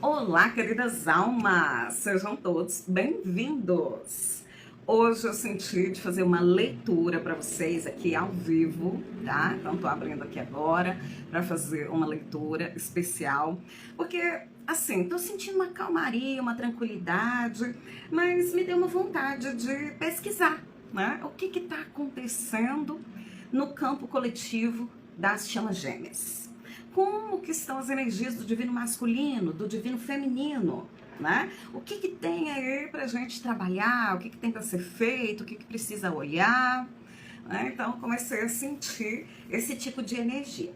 Olá, queridas almas! Sejam todos bem-vindos! Hoje eu senti de fazer uma leitura para vocês aqui ao vivo, tá? Então tô abrindo aqui agora para fazer uma leitura especial, porque assim, tô sentindo uma calmaria, uma tranquilidade, mas me deu uma vontade de pesquisar, né? O que tá acontecendo no campo coletivo das chamas gêmeas. Como que estão as energias do divino masculino, do divino feminino, né? O que tem aí pra gente trabalhar, o que tem para ser feito, o que precisa olhar, né? Então comecei a sentir esse tipo de energia.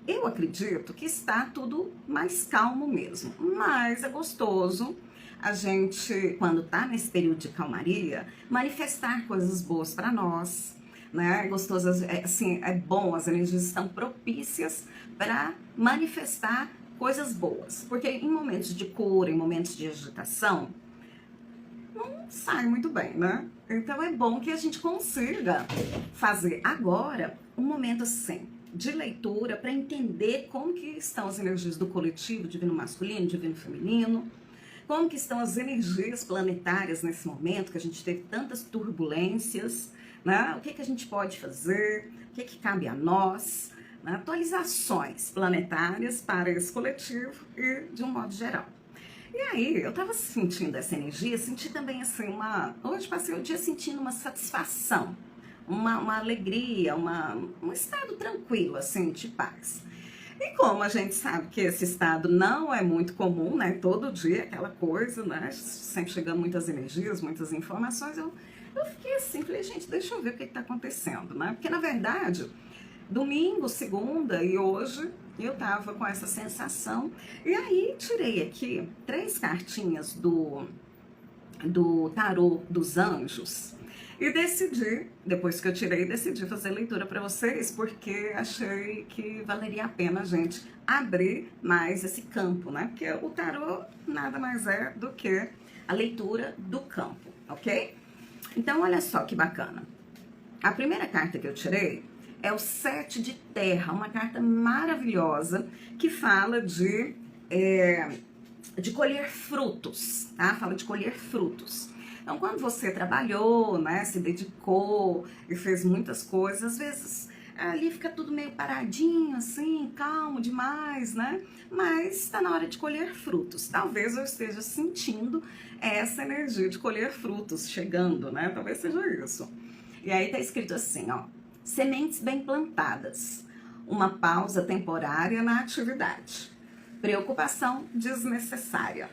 Eu acredito que está tudo mais calmo mesmo, mas é gostoso a gente, quando tá nesse período de calmaria, manifestar coisas boas para nós, né? É gostoso, assim, é bom, as energias estão propícias para manifestar coisas boas, porque em momentos de cura, em momentos de agitação, não sai muito bem, né? Então é bom que a gente consiga fazer agora um momento assim de leitura para entender como que estão as energias do coletivo, divino masculino, divino feminino, como que estão as energias planetárias nesse momento que a gente teve tantas turbulências, né? O que a gente pode fazer, o que cabe a nós, né? Atualizações planetárias para esse coletivo e de um modo geral. E aí, eu tava sentindo essa energia, senti também assim hoje passei o dia sentindo uma satisfação, uma alegria, um estado tranquilo, assim, de paz. E como a gente sabe que esse estado não é muito comum, né? Todo dia aquela coisa, né? Sempre chegando muitas energias, muitas informações, eu fiquei assim, falei, gente, deixa eu ver o que está acontecendo, né? Porque, na verdade, domingo, segunda e hoje eu tava com essa sensação. E aí tirei aqui 3 cartinhas do tarô dos anjos e decidi, depois que eu tirei, decidi fazer leitura para vocês, porque achei que valeria a pena a gente abrir mais esse campo, né? Porque o tarô nada mais é do que a leitura do campo, ok? Então, olha só que bacana. A primeira carta que eu tirei é o 7 de terra, uma carta maravilhosa que fala de colher frutos, tá? Fala de colher frutos. Então, quando você trabalhou, né, se dedicou e fez muitas coisas, às vezes ali fica tudo meio paradinho, assim, calmo demais, né? Mas está na hora de colher frutos. Talvez eu esteja sentindo essa energia de colher frutos chegando, né? Talvez seja isso. E aí tá escrito assim, ó: sementes bem plantadas, uma pausa temporária na atividade, preocupação desnecessária.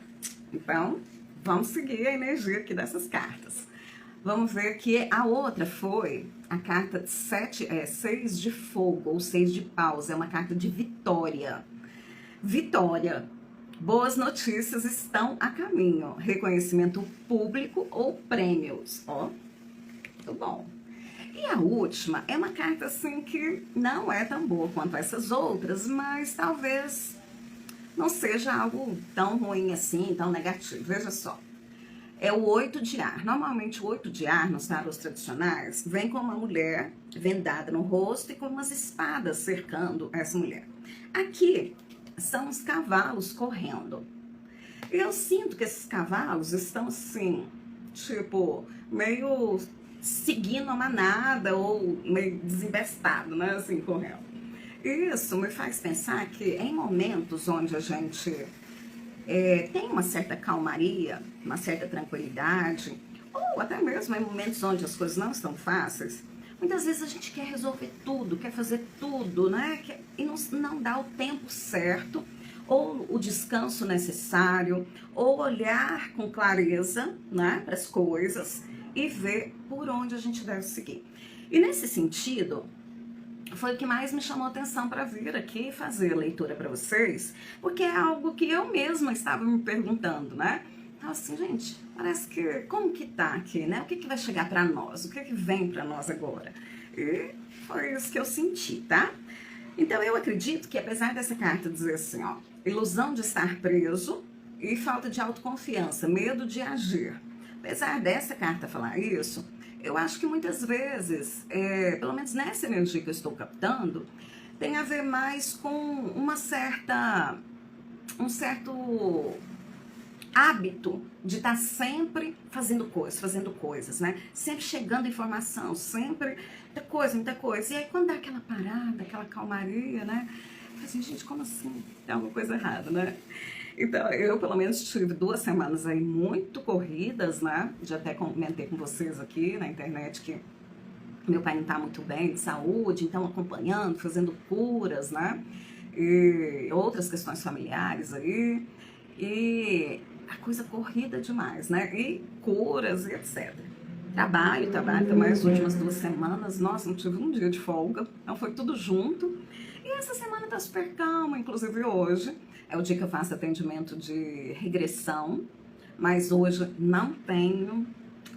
Então, vamos seguir a energia aqui dessas cartas. Vamos ver que a outra foi a carta 6 de fogo, ou 6 de paus, é uma carta de vitória. Vitória. Boas notícias estão a caminho. Reconhecimento público ou prêmios. Ó, muito bom. E a última é uma carta assim que não é tão boa quanto essas outras, mas talvez não seja algo tão ruim assim, tão negativo. Veja só. É o 8 de ar. Normalmente o 8 de ar nos tarôs tradicionais vem com uma mulher vendada no rosto e com umas espadas cercando essa mulher. Aqui são os cavalos correndo. E eu sinto que esses cavalos estão assim, tipo, meio seguindo a manada ou meio desembestado, né, assim, correndo. Isso me faz pensar que em momentos onde a gente tem uma certa calmaria, uma certa tranquilidade, ou até mesmo em momentos onde as coisas não estão fáceis, muitas vezes a gente quer resolver tudo, quer fazer tudo, né? E não dá o tempo certo, ou o descanso necessário, ou olhar com clareza, né, para as coisas e ver por onde a gente deve seguir. E nesse sentido, foi o que mais me chamou a atenção para vir aqui fazer a leitura para vocês, porque é algo que eu mesma estava me perguntando, né? Então, assim, gente, parece que, como que tá aqui, né? O que vai chegar para nós? O que vem para nós agora? E foi isso que eu senti, tá? Então, eu acredito que, apesar dessa carta dizer assim, ó, ilusão de estar preso e falta de autoconfiança, medo de agir, apesar dessa carta falar isso, eu acho que muitas vezes, pelo menos nessa energia que eu estou captando, tem a ver mais com uma certa um certo hábito de estar sempre fazendo coisas, né? Sempre chegando informação, sempre muita coisa. E aí quando dá aquela parada, aquela calmaria, né? Assim, gente, como assim? Tem alguma coisa errada, né? Então, eu pelo menos tive 2 semanas aí muito corridas, né? Já até comentei com vocês aqui na internet que meu pai não tá muito bem de saúde, então acompanhando, fazendo curas, né? E outras questões familiares aí. E a coisa corrida demais, né? E curas e etc. Trabalho também as últimas 2 semanas, nossa, não tive um dia de folga, então foi tudo junto. E essa semana tá super calma, inclusive hoje é o dia que eu faço atendimento de regressão, mas hoje não tenho,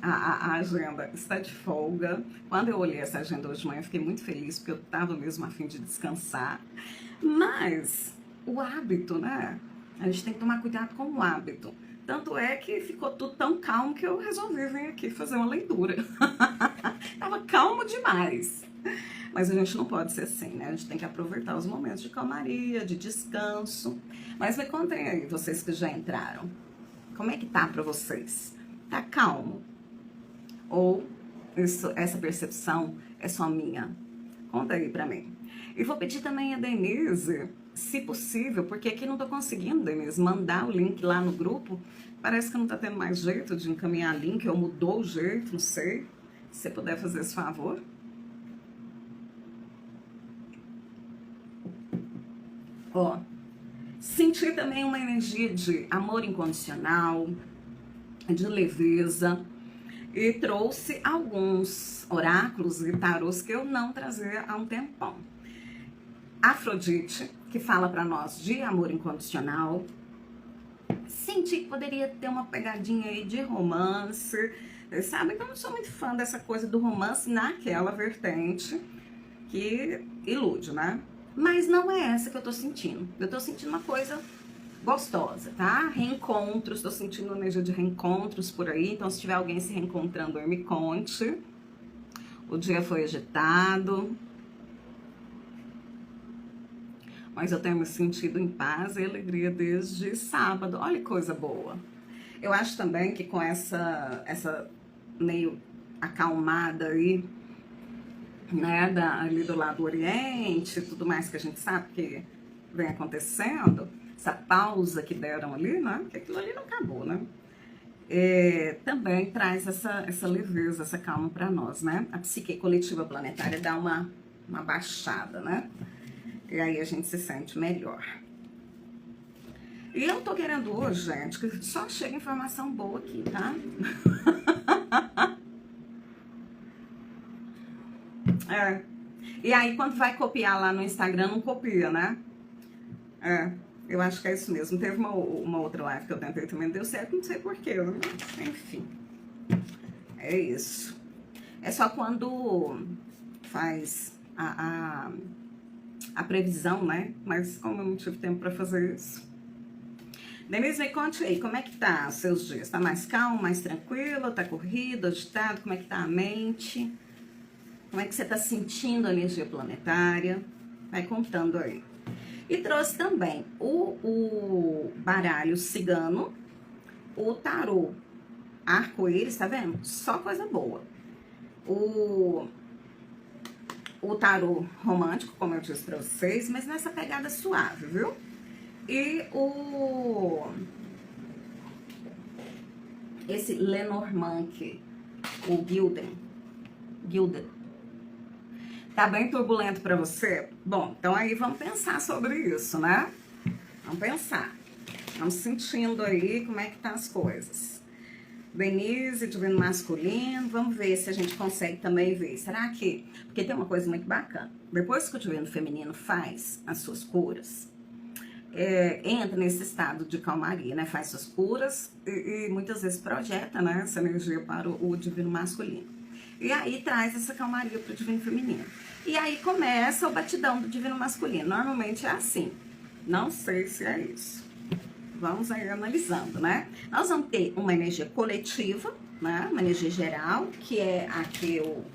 a agenda está de folga. Quando eu olhei essa agenda hoje de manhã, eu fiquei muito feliz, porque eu estava mesmo a fim de descansar. Mas o hábito, né? A gente tem que tomar cuidado com o hábito. Tanto é que ficou tudo tão calmo que eu resolvi vir aqui fazer uma leitura. Tava calmo demais. Mas a gente não pode ser assim, né? A gente tem que aproveitar os momentos de calmaria, de descanso. Mas me contem aí, vocês que já entraram. Como é que tá pra vocês? Tá calmo? Ou essa percepção é só minha? Conta aí pra mim. E vou pedir também a Denise, se possível, porque aqui não tô conseguindo, Denise, mandar o link lá no grupo. Parece que não tá tendo mais jeito de encaminhar link, ou mudou o jeito, não sei. Se você puder fazer esse favor. Ó, senti também uma energia de amor incondicional, de leveza, e trouxe alguns oráculos e tarôs que eu não trazia há um tempão. Afrodite, que fala para nós de amor incondicional. Senti que poderia ter uma pegadinha aí de romance. Vocês sabem que eu não sou muito fã dessa coisa do romance naquela vertente que ilude, né? Mas não é essa que eu tô sentindo. Eu tô sentindo uma coisa gostosa, tá? Reencontros, tô sentindo energia de reencontros por aí. Então, se tiver alguém se reencontrando, me conte. O dia foi agitado, mas eu tenho me sentido em paz e alegria desde sábado. Olha que coisa boa. Eu acho também que com essa meio acalmada aí, né, ali do lado do Oriente, tudo mais que a gente sabe que vem acontecendo, essa pausa que deram ali, né, porque aquilo ali não acabou, né, também traz essa leveza, essa calma para nós, né, a psique coletiva planetária dá uma baixada, né, e aí a gente se sente melhor. E eu tô querendo hoje, gente, que só chega informação boa aqui, tá? E aí, quando vai copiar lá no Instagram, não copia, né? Eu acho que é isso mesmo. Teve uma outra live que eu tentei também, não deu certo, não sei porquê. Enfim, é isso. É só quando faz a previsão, né? Mas como eu não tive tempo pra fazer isso. Denise, me conte aí, como é que tá os seus dias? Tá mais calmo, mais tranquilo? Tá corrido, agitado? Como é que tá a mente? Como é que você tá sentindo a energia planetária? Vai contando aí. E trouxe também o baralho cigano, o tarô arco-íris, tá vendo? Só coisa boa. O tarô romântico, como eu disse pra vocês, mas nessa pegada suave, viu? E esse Lenormand aqui, o Gilded. Tá bem turbulento pra você? Bom, então aí vamos pensar sobre isso, né? Vamos pensar. Vamos sentindo aí como é que tá as coisas. Denise, divino masculino, vamos ver se a gente consegue também ver. Será que... Porque tem uma coisa muito bacana. Depois que o divino feminino faz as suas curas, entra nesse estado de calmaria, né? Faz suas curas e muitas vezes projeta, né, essa energia para o divino masculino. E aí traz essa calmaria para o divino feminino. E aí começa o batidão do divino masculino. Normalmente é assim. Não sei se é isso. Vamos aí analisando, né? Nós vamos ter uma energia coletiva, né? Uma energia geral, que é a que eu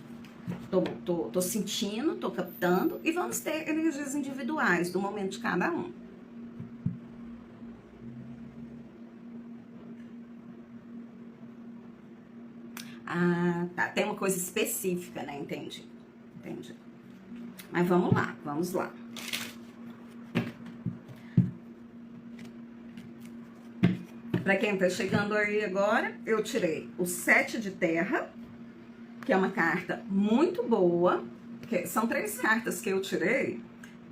tô sentindo, tô captando. E vamos ter energias individuais do momento de cada um. Ah, tá. Tem uma coisa específica, né? Entendi. Entendi. Mas vamos lá, vamos lá. Para quem tá chegando aí agora, eu tirei o 7 de terra, que é uma carta muito boa. São 3 cartas que eu tirei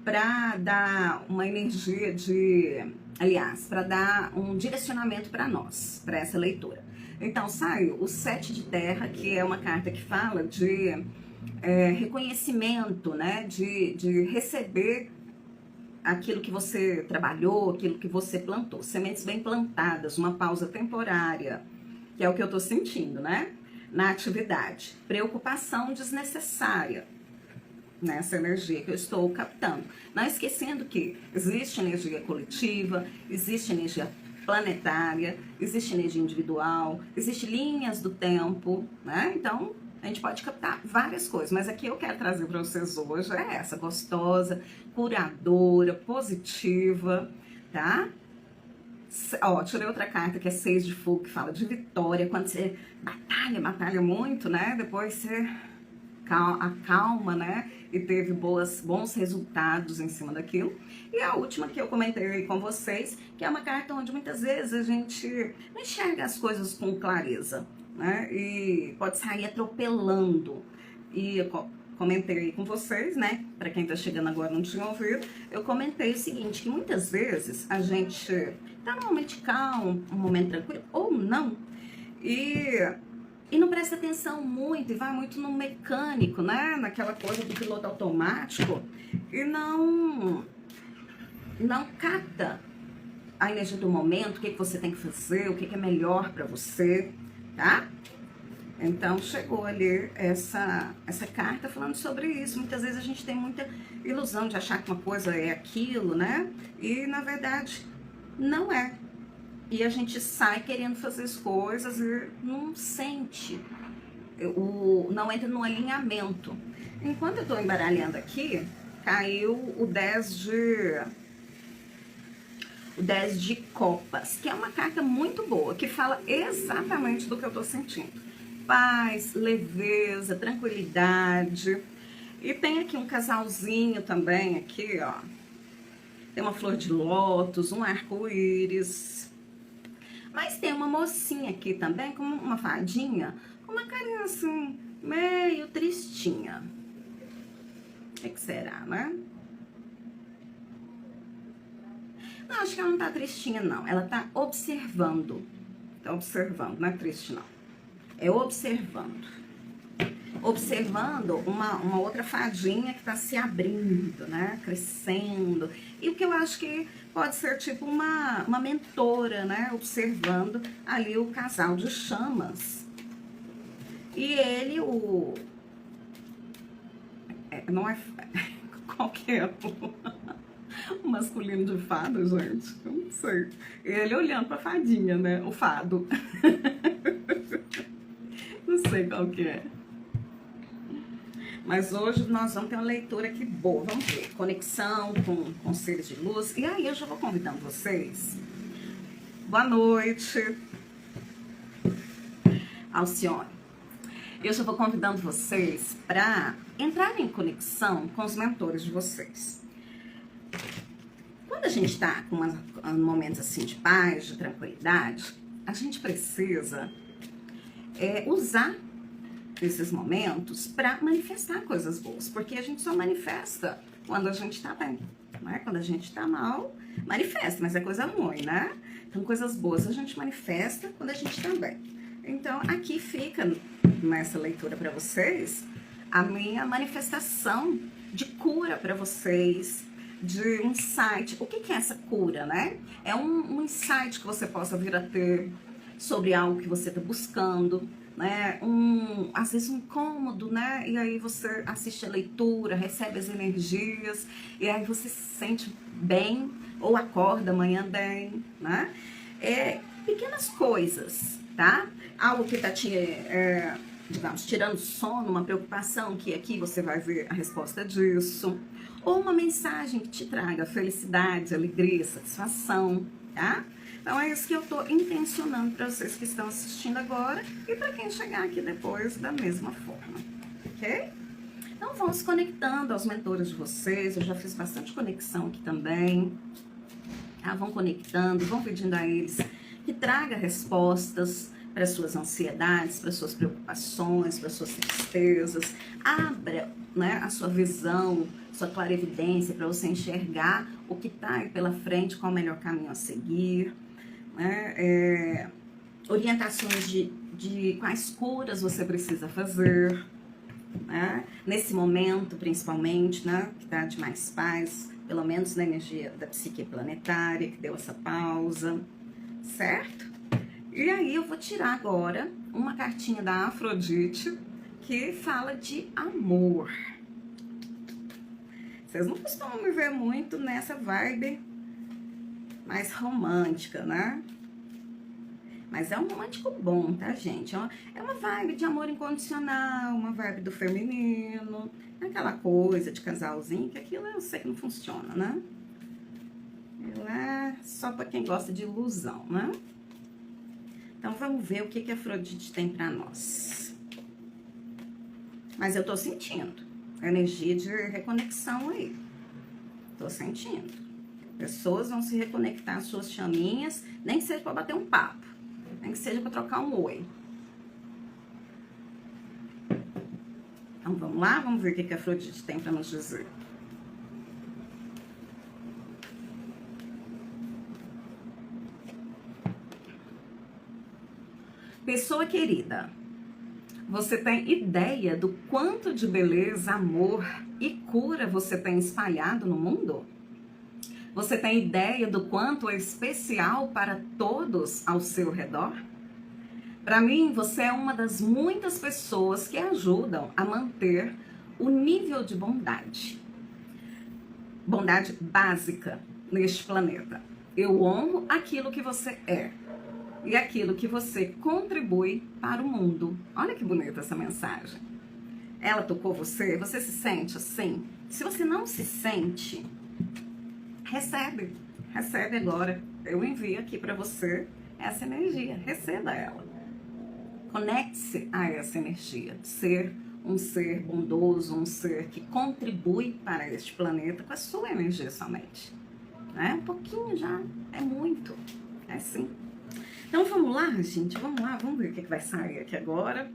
para dar uma energia de... Aliás, para dar um direcionamento para nós, para essa leitura. Então, saiu o 7 de terra, que é uma carta que fala de reconhecimento, né? De receber aquilo que você trabalhou, aquilo que você plantou. Sementes bem plantadas, uma pausa temporária, que é o que eu tô sentindo, né? Na atividade. Preocupação desnecessária nessa energia que eu estou captando. Não esquecendo que existe energia coletiva, existe energia planetária, existe energia individual, existe linhas do tempo, né? Então, a gente pode captar várias coisas, mas aqui eu quero trazer para vocês hoje é essa, gostosa, curadora, positiva, tá? Ó, tirei outra carta que é 6 de fogo, que fala de vitória, quando você batalha muito, né? Depois você acalma, né? E teve bons resultados em cima daquilo. E a última que eu comentei aí com vocês, que é uma carta onde muitas vezes a gente não enxerga as coisas com clareza, né? E pode sair atropelando. E eu comentei aí com vocês, né? Para quem tá chegando agora não tinha ouvido, eu comentei o seguinte, que muitas vezes a gente tá num momento calmo, um momento tranquilo, ou não, e não presta atenção muito, e vai muito no mecânico, né? Naquela coisa do piloto automático, e não capta a energia do momento, o que você tem que fazer, o que é melhor para você, tá? Então, chegou ali essa carta falando sobre isso. Muitas vezes a gente tem muita ilusão de achar que uma coisa é aquilo, né? E, na verdade, não é. E a gente sai querendo fazer as coisas e não sente, não entra no alinhamento. Enquanto eu tô embaralhando aqui, caiu o 10 de copas, que é uma carta muito boa, que fala exatamente do que eu tô sentindo. Paz, leveza, tranquilidade. E tem aqui um casalzinho também, aqui, ó. Tem uma flor de lótus, um arco-íris. Mas tem uma mocinha aqui também, com uma fadinha, com uma carinha assim, meio tristinha. O que será, né? Não, acho que ela não tá tristinha, não. Ela tá observando. Tá observando, não é triste, não. É observando. Observando uma outra fadinha que tá se abrindo, né? Crescendo. E o que eu acho que pode ser tipo uma mentora, né? Observando ali o casal de chamas. E ele, não é... Qual que é o masculino de fada, gente? Eu não sei. Ele olhando pra fadinha, né? O fado. Não sei qual que é. Mas hoje nós vamos ter uma leitura aqui boa. Vamos ver. Conexão com seres de luz. E aí eu já vou convidando vocês. Boa noite. Alcione. Eu já vou convidando vocês para entrar em conexão com os mentores de vocês. Quando a gente está com momentos assim de paz, de tranquilidade, a gente precisa usar esses momentos para manifestar coisas boas, porque a gente só manifesta quando a gente tá bem, né? Quando a gente tá mal, manifesta, mas é coisa ruim, né? Então, coisas boas a gente manifesta quando a gente tá bem. Então, aqui fica, nessa leitura para vocês, a minha manifestação de cura para vocês, de um insight. O que é essa cura, né? É um insight que você possa vir a ter sobre algo que você tá buscando, né? Às vezes um incômodo, né? E aí você assiste a leitura, recebe as energias, e aí você se sente bem, ou acorda amanhã bem, né? Pequenas coisas, tá? Algo que tá digamos, tirando sono, uma preocupação, que aqui você vai ver a resposta disso. Ou uma mensagem que te traga felicidade, alegria, satisfação, tá? Então é isso que eu estou intencionando para vocês que estão assistindo agora e para quem chegar aqui depois da mesma forma, ok? Então vão se conectando aos mentores de vocês, eu já fiz bastante conexão aqui também. Vão conectando, vão pedindo a eles que traga respostas para suas ansiedades, para suas preocupações, para suas tristezas. Abra, né, a sua visão, sua clarividência para você enxergar o que está aí pela frente, qual o melhor caminho a seguir. Né? Orientações de quais curas você precisa fazer. Né? Nesse momento, principalmente, né, que está de mais paz, pelo menos na energia da psique planetária, que deu essa pausa, certo? E aí eu vou tirar agora uma cartinha da Afrodite que fala de amor. Vocês não costumam me ver muito nessa vibe mais romântica, né? Mas é um romântico bom, tá, gente? É uma vibe de amor incondicional, uma vibe do feminino, aquela coisa de casalzinho, que aquilo eu sei que não funciona, né? Aquilo é só pra quem gosta de ilusão, né? Então vamos ver o que a Afrodite tem pra nós. Mas eu tô sentindo a energia de reconexão aí. Tô sentindo. Pessoas vão se reconectar às suas chaminhas, nem que seja pra bater um papo. Nem que seja para trocar um oi. Então vamos lá, vamos ver o que a Afrodite tem para nos dizer. Pessoa querida, você tem ideia do quanto de beleza, amor e cura você tem espalhado no mundo? Você tem ideia do quanto é especial para todos ao seu redor? Para mim, você é uma das muitas pessoas que ajudam a manter o nível de bondade. Bondade básica neste planeta. Eu honro aquilo que você é e aquilo que você contribui para o mundo. Olha que bonita essa mensagem. Ela tocou você? Você se sente assim? Se você não se sente... recebe agora. Eu envio aqui para você essa energia, receba ela. Conecte-se a essa energia, de ser um ser bondoso, um ser que contribui para este planeta com a sua energia somente. Um pouquinho já, é muito, é sim. Então vamos lá, gente, vamos lá, vamos ver o que vai sair aqui agora.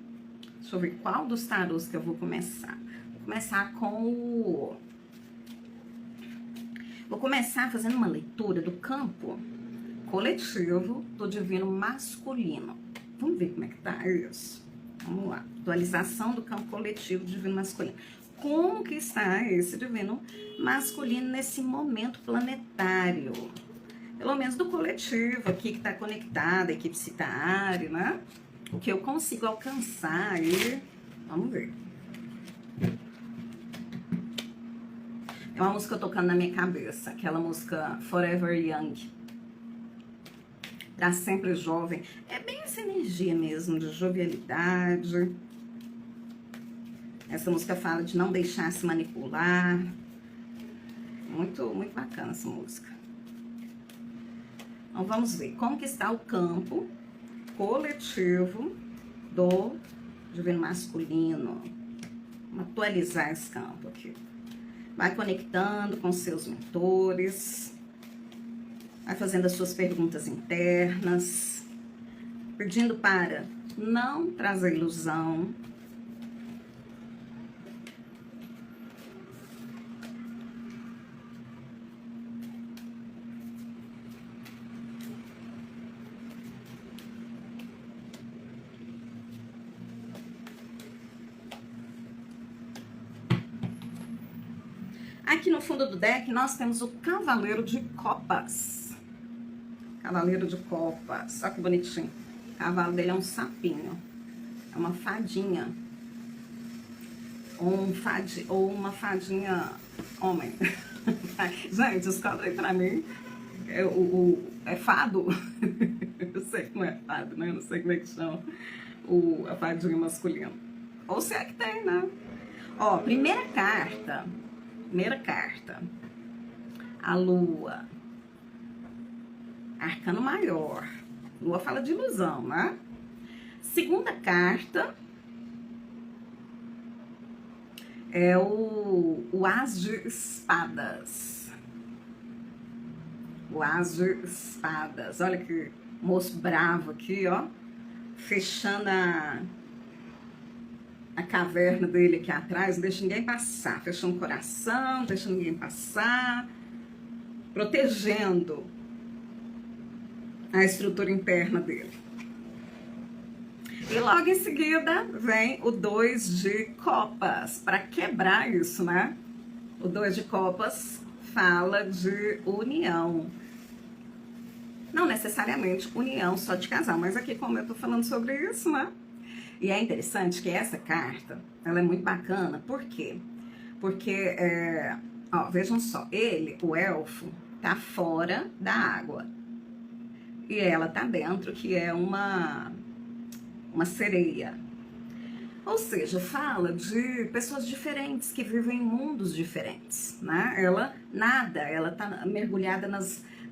Deixa eu ver qual dos tarôs que eu vou começar. Vou começar com o... Vou começar fazendo uma leitura do campo coletivo do divino masculino. Vamos ver como é que tá isso. Vamos lá. Atualização do campo coletivo do divino masculino. Como que está esse divino masculino nesse momento planetário? Pelo menos do coletivo aqui que está conectado, a equipe Citaari, né? O que eu consigo alcançar aí. Vamos ver. É uma música tocando na minha cabeça, aquela música Forever Young, pra sempre jovem. É bem essa energia mesmo, de jovialidade. Essa música fala de não deixar se manipular. Muito, muito bacana essa música. Então vamos ver como que está o campo coletivo do divino masculino. Vamos atualizar esse campo aqui. Vai conectando com seus mentores, vai fazendo as suas perguntas internas, pedindo para não trazer ilusão. Aqui no fundo do deck nós temos o Cavaleiro de Copas. Cavaleiro de Copas, olha que bonitinho. O cavalo dele é um sapinho, é uma fadinha. Ou uma fadinha homem. Gente, descobre aí pra mim. É fado? Eu sei que não é fado, né? Eu não sei como é que chama a fadinha masculina. Ou se é que tem, né? Ó, primeira carta. A lua. Arcano maior. Lua fala de ilusão, né? Segunda carta é o As de Espadas. O As de Espadas. Olha que moço bravo aqui, ó. Fechando a caverna dele aqui atrás, não deixa ninguém passar. Fechando o coração, deixa ninguém passar. Protegendo a estrutura interna dele. E logo em seguida vem o 2 de copas, para quebrar isso, né? O 2 de copas fala de união. Não necessariamente união só de casal, mas aqui como eu tô falando sobre isso, né? E é interessante que essa carta, ela é muito bacana, por quê? Porque, ó, vejam só, ele, o elfo, tá fora da água. E ela tá dentro, que é uma sereia. Ou seja, fala de pessoas diferentes que vivem em mundos diferentes, né? Ela nada, ela tá mergulhada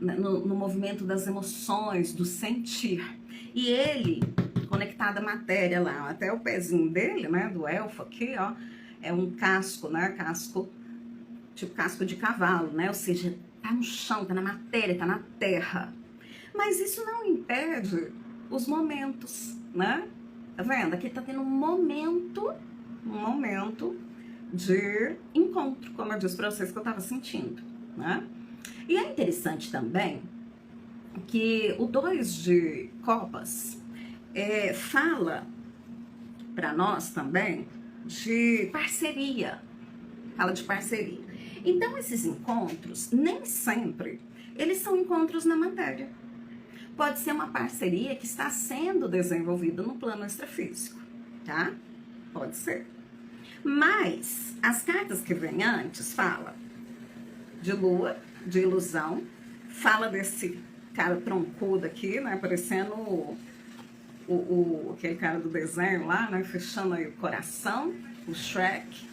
no movimento das emoções, do sentir. E ele, conectado à matéria lá, até o pezinho dele, né, do elfo aqui, ó, é um casco, né? Casco, tipo casco de cavalo, né? Ou seja, tá no chão, tá na matéria, tá na terra. Mas isso não impede os momentos, né? Tá vendo? Aqui tá tendo um momento de encontro, como eu disse pra vocês que eu tava sentindo, né? E é interessante também que o 2 de copas fala pra nós também de parceria, fala de parceria. Então esses encontros, nem sempre, eles são encontros na matéria. Pode ser uma parceria que está sendo desenvolvida no plano extrafísico, tá? Pode ser. Mas as cartas que vêm antes fala de lua, de ilusão, fala desse cara troncudo aqui, né? Parecendo aquele cara do desenho lá, né? Fechando aí o coração, o Shrek.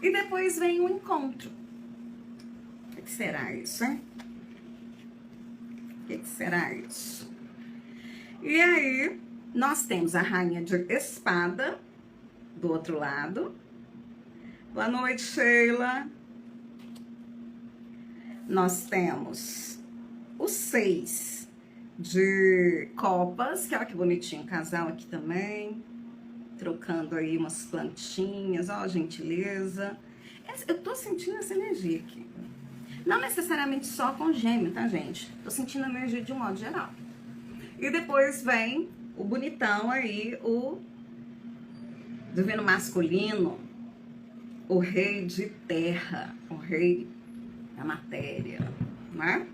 E depois vem o encontro. O que será isso, hein? O que será isso? E aí, nós temos a rainha de espada do outro lado. Boa noite, Sheila. Nós temos o 6 de copas, que olha que bonitinho, casal aqui também. Trocando aí umas plantinhas, ó, gentileza. Eu tô sentindo essa energia aqui. Não necessariamente só com gêmeo, tá, gente? Tô sentindo a energia de um modo geral. E depois vem o bonitão aí, o divino masculino, o rei de terra, o rei da matéria, né?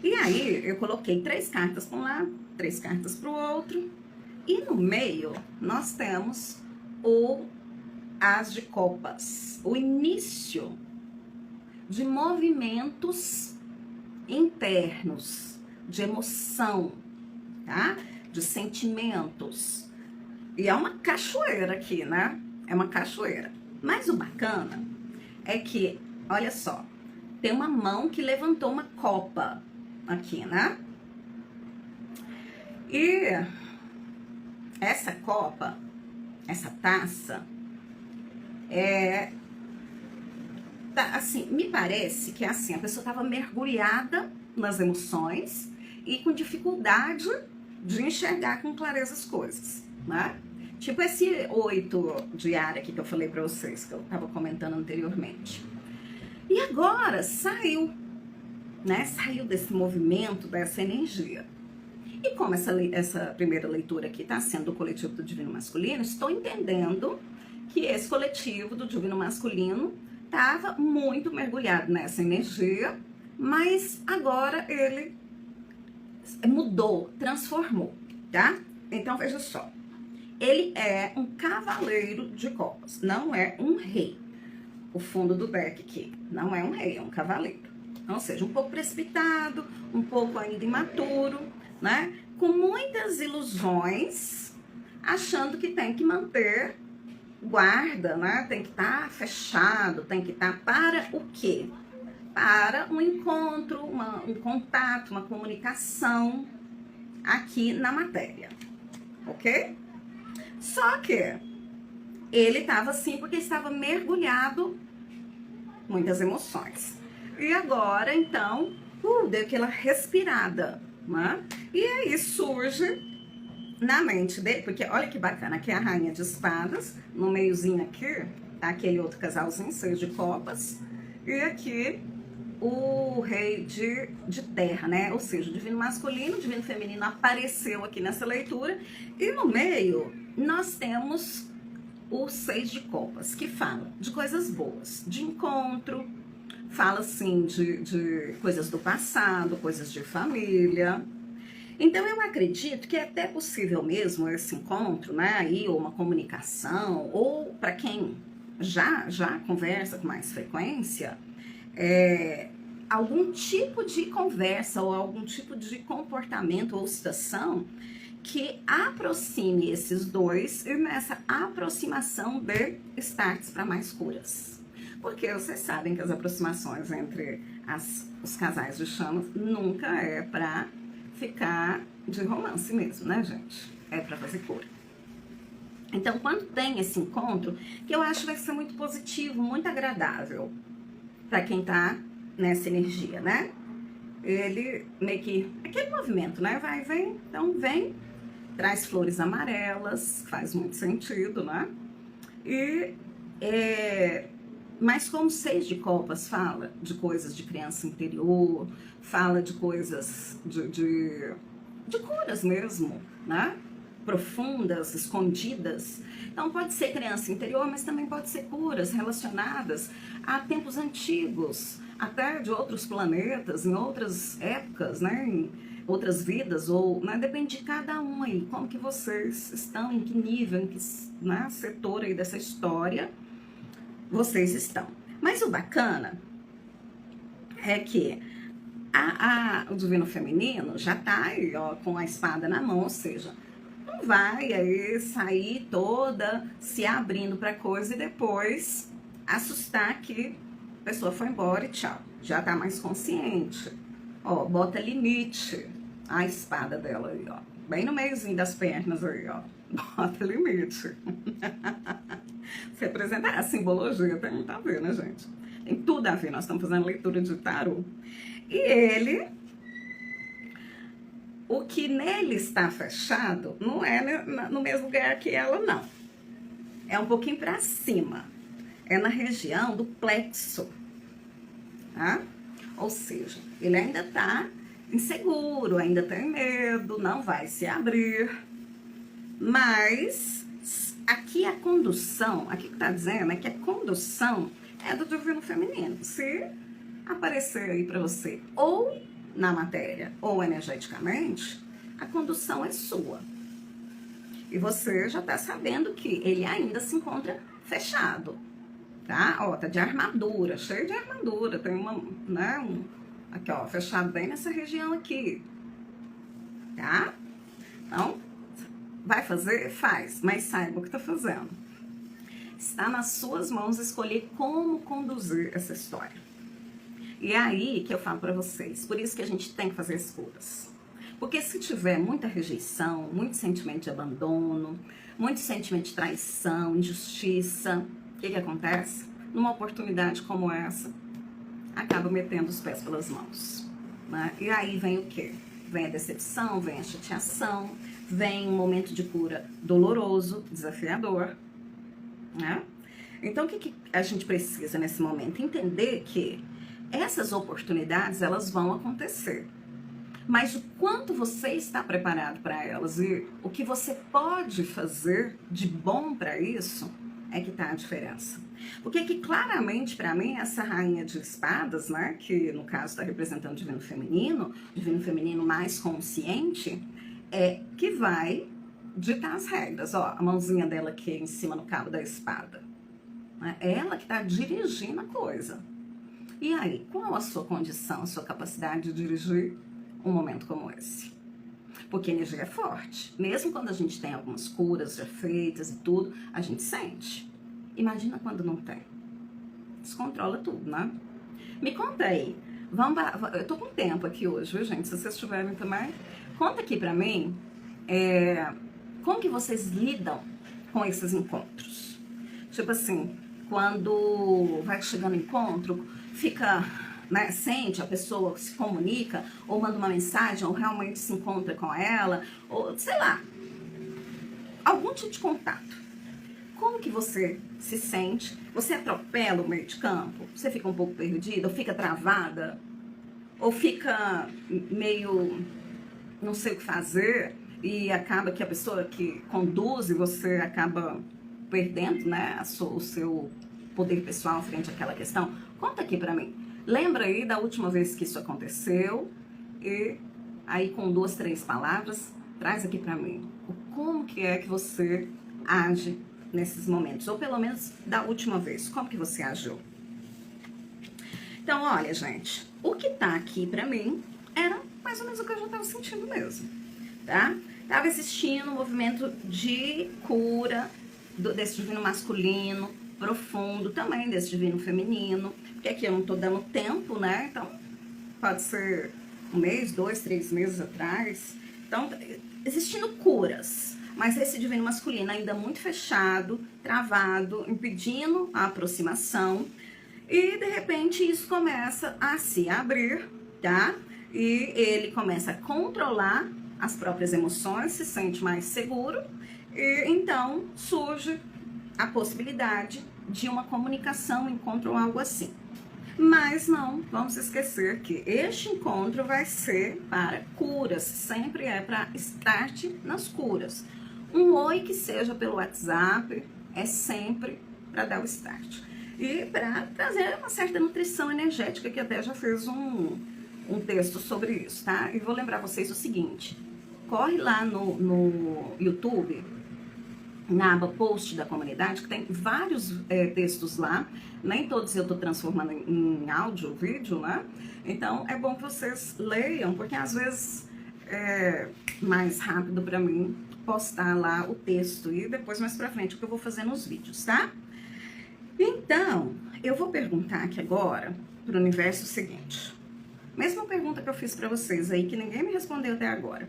E aí, eu coloquei 3 cartas para um lado, 3 cartas para o outro. E no meio, nós temos o As de Copas, o início de movimentos internos, de emoção, tá? De sentimentos. E é uma cachoeira aqui, né? É uma cachoeira. Mas o bacana é que, olha só, tem uma mão que levantou uma copa aqui, né? E essa copa, essa taça, assim, me parece que assim, a pessoa estava mergulhada nas emoções e com dificuldade de enxergar com clareza as coisas, né? Tipo esse 8 de ar aqui que eu falei pra vocês, que eu tava comentando anteriormente. E agora saiu, né? Saiu desse movimento, dessa energia. E como essa primeira leitura aqui tá sendo do coletivo do Divino Masculino, estou entendendo que esse coletivo do Divino Masculino estava muito mergulhado nessa energia, mas agora ele mudou, transformou, tá? Então, veja só. Ele é um cavaleiro de copas, não é um rei. O fundo do deck aqui não é um rei, é um cavaleiro. Então, ou seja, um pouco precipitado, um pouco ainda imaturo, né? Com muitas ilusões, achando que tem que manter guarda, né? Tem que estar fechado, tem que estar para o quê? para um encontro, um contato, uma comunicação aqui na matéria, ok? Só que ele estava assim porque estava mergulhado em muitas emoções. E agora, então, deu aquela respirada, né? E aí surge na mente dele, porque olha que bacana, aqui é a rainha de espadas, no meiozinho aqui, tá aquele outro casalzinho, 6 de copas, e aqui o rei de terra, né? Ou seja, o divino masculino, o divino feminino apareceu aqui nessa leitura, e no meio nós temos o 6 de copas, que fala de coisas boas, de encontro, fala assim de coisas do passado, coisas de família. Então eu acredito que é até possível mesmo esse encontro, né, aí, ou uma comunicação, ou para quem já conversa com mais frequência, algum tipo de conversa ou algum tipo de comportamento ou situação que aproxime esses dois e nessa aproximação de starts para mais curas. Porque vocês sabem que as aproximações entre os casais de chamas nunca é para ficar de romance mesmo, né, gente? É para fazer cura. Então, quando tem esse encontro, que eu acho que vai ser muito positivo, muito agradável para quem tá nessa energia, né? Ele meio que aquele movimento, né? Vai, vem, então vem, traz flores amarelas, faz muito sentido, né? E mas como 6 de copas fala de coisas de criança interior, fala de coisas de curas mesmo, né? Profundas, escondidas. Então pode ser criança interior, mas também pode ser curas relacionadas a tempos antigos, até de outros planetas, em outras épocas, né? Em outras vidas, ou né? Depende de cada um aí, como que vocês estão, em que nível, em que né? Setor aí dessa história vocês estão. Mas o bacana é que o divino feminino já tá aí, ó, com a espada na mão, ou seja, não vai aí sair toda se abrindo para coisa e depois assustar que a pessoa foi embora e tchau. Já tá mais consciente. Ó, bota limite a espada dela aí, ó. Bem no meiozinho das pernas aí, ó. Bota limite. Se apresentar a simbologia, tem muito a ver, né, gente? Tem tudo a ver, nós estamos fazendo leitura de tarô. E ele, o que nele está fechado, não é no mesmo lugar que ela, não. É um pouquinho para cima. É na região do plexo. Tá? Ou seja, ele ainda está inseguro, ainda tem medo, não vai se abrir. Mas aqui a condução, aqui que está dizendo é que a condução é do divino feminino. Se aparecer aí para você, ou na matéria, ou energeticamente, a condução é sua. E você já está sabendo que ele ainda se encontra fechado, tá? Ó, tá de armadura, cheio de armadura, tem uma, né, aqui ó, fechado bem nessa região aqui, tá? Então, vai fazer? Faz, mas saiba o que tá fazendo. Está nas suas mãos escolher como conduzir essa história. E é aí que eu falo para vocês, por isso que a gente tem que fazer as curas. Porque se tiver muita rejeição, muito sentimento de abandono, muito sentimento de traição, injustiça, o que acontece? Numa oportunidade como essa, acaba metendo os pés pelas mãos, né? E aí vem o quê? Vem a decepção, vem a chateação, vem um momento de cura doloroso, desafiador, né? Então o que a gente precisa nesse momento? Entender que essas oportunidades, elas vão acontecer. Mas o quanto você está preparado para elas e o que você pode fazer de bom para isso é que está a diferença. Porque que claramente para mim essa rainha de espadas, né, que no caso está representando o divino feminino mais consciente, é que vai ditar as regras. Ó, a mãozinha dela aqui em cima no cabo da espada. É ela que está dirigindo a coisa. E aí, qual a sua condição, a sua capacidade de dirigir um momento como esse? Porque a energia é forte. Mesmo quando a gente tem algumas curas já feitas e tudo, a gente sente. Imagina quando não tem. Descontrola tudo, né? Me conta aí. Eu tô com tempo aqui hoje, viu, gente? Se vocês tiverem também, conta aqui pra mim como que vocês lidam com esses encontros. Tipo assim, quando vai chegando o encontro, fica, né, sente, a pessoa se comunica, ou manda uma mensagem, ou realmente se encontra com ela, ou sei lá, algum tipo de contato. Como que você se sente? Você atropela o meio de campo? Você fica um pouco perdida? Ou fica travada? Ou fica meio não sei o que fazer? E acaba que a pessoa que conduz e você acaba perdendo, né, o seu poder pessoal frente àquela questão? Conta aqui pra mim. Lembra aí da última vez que isso aconteceu? E aí com 2, 3 palavras, traz aqui pra mim. Como que é que você age nesses momentos? Ou pelo menos da última vez, como que você agiu? Então, olha, gente, o que tá aqui pra mim era mais ou menos o que eu já tava sentindo mesmo, tá? Tava assistindo um movimento de cura desse divino masculino, profundo, também desse divino feminino, porque aqui eu não tô dando tempo, né? Então, pode ser 1 mês, 2, 3 meses atrás. Então, existindo curas, mas esse divino masculino ainda muito fechado, travado, impedindo a aproximação. E de repente isso começa a se abrir, tá? E ele começa a controlar as próprias emoções, se sente mais seguro, e então surge a possibilidade de uma comunicação, um encontro ou algo assim. Mas não vamos esquecer que este encontro vai ser para curas, sempre é para start nas curas. Um oi que seja pelo WhatsApp é sempre para dar o start. E para trazer uma certa nutrição energética, que até já fez um texto sobre isso, tá? E vou lembrar vocês o seguinte, corre lá no YouTube, na aba post da comunidade, que tem vários textos lá, nem todos eu tô transformando em áudio, vídeo, né? Então é bom que vocês leiam, porque às vezes é mais rápido para mim postar lá o texto e depois mais pra frente o que eu vou fazer nos vídeos, tá? Então, eu vou perguntar aqui agora pro universo o seguinte, mesma pergunta que eu fiz pra vocês aí, que ninguém me respondeu até agora.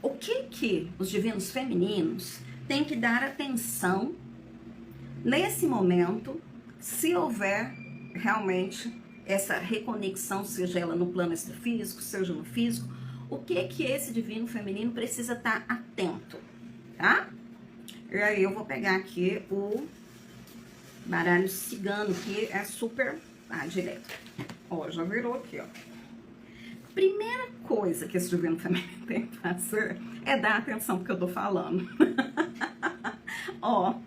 O que os divinos femininos têm que dar atenção nesse momento, se houver realmente essa reconexão, seja ela no plano extrafísico, seja no físico, o que esse divino feminino precisa estar atento, tá? E aí eu vou pegar aqui o baralho cigano, que é super direto. Ó, já virou aqui, ó. Primeira coisa que esse divino feminino tem que fazer é dar atenção pro que eu tô falando. Ó,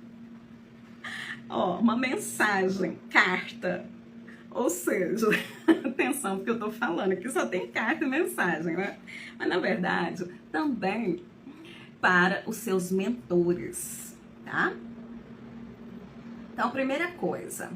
uma mensagem, carta. Ou seja, atenção pro que eu tô falando, aqui só tem carta e mensagem, né? Mas na verdade, também para os seus mentores, tá? Então, primeira coisa,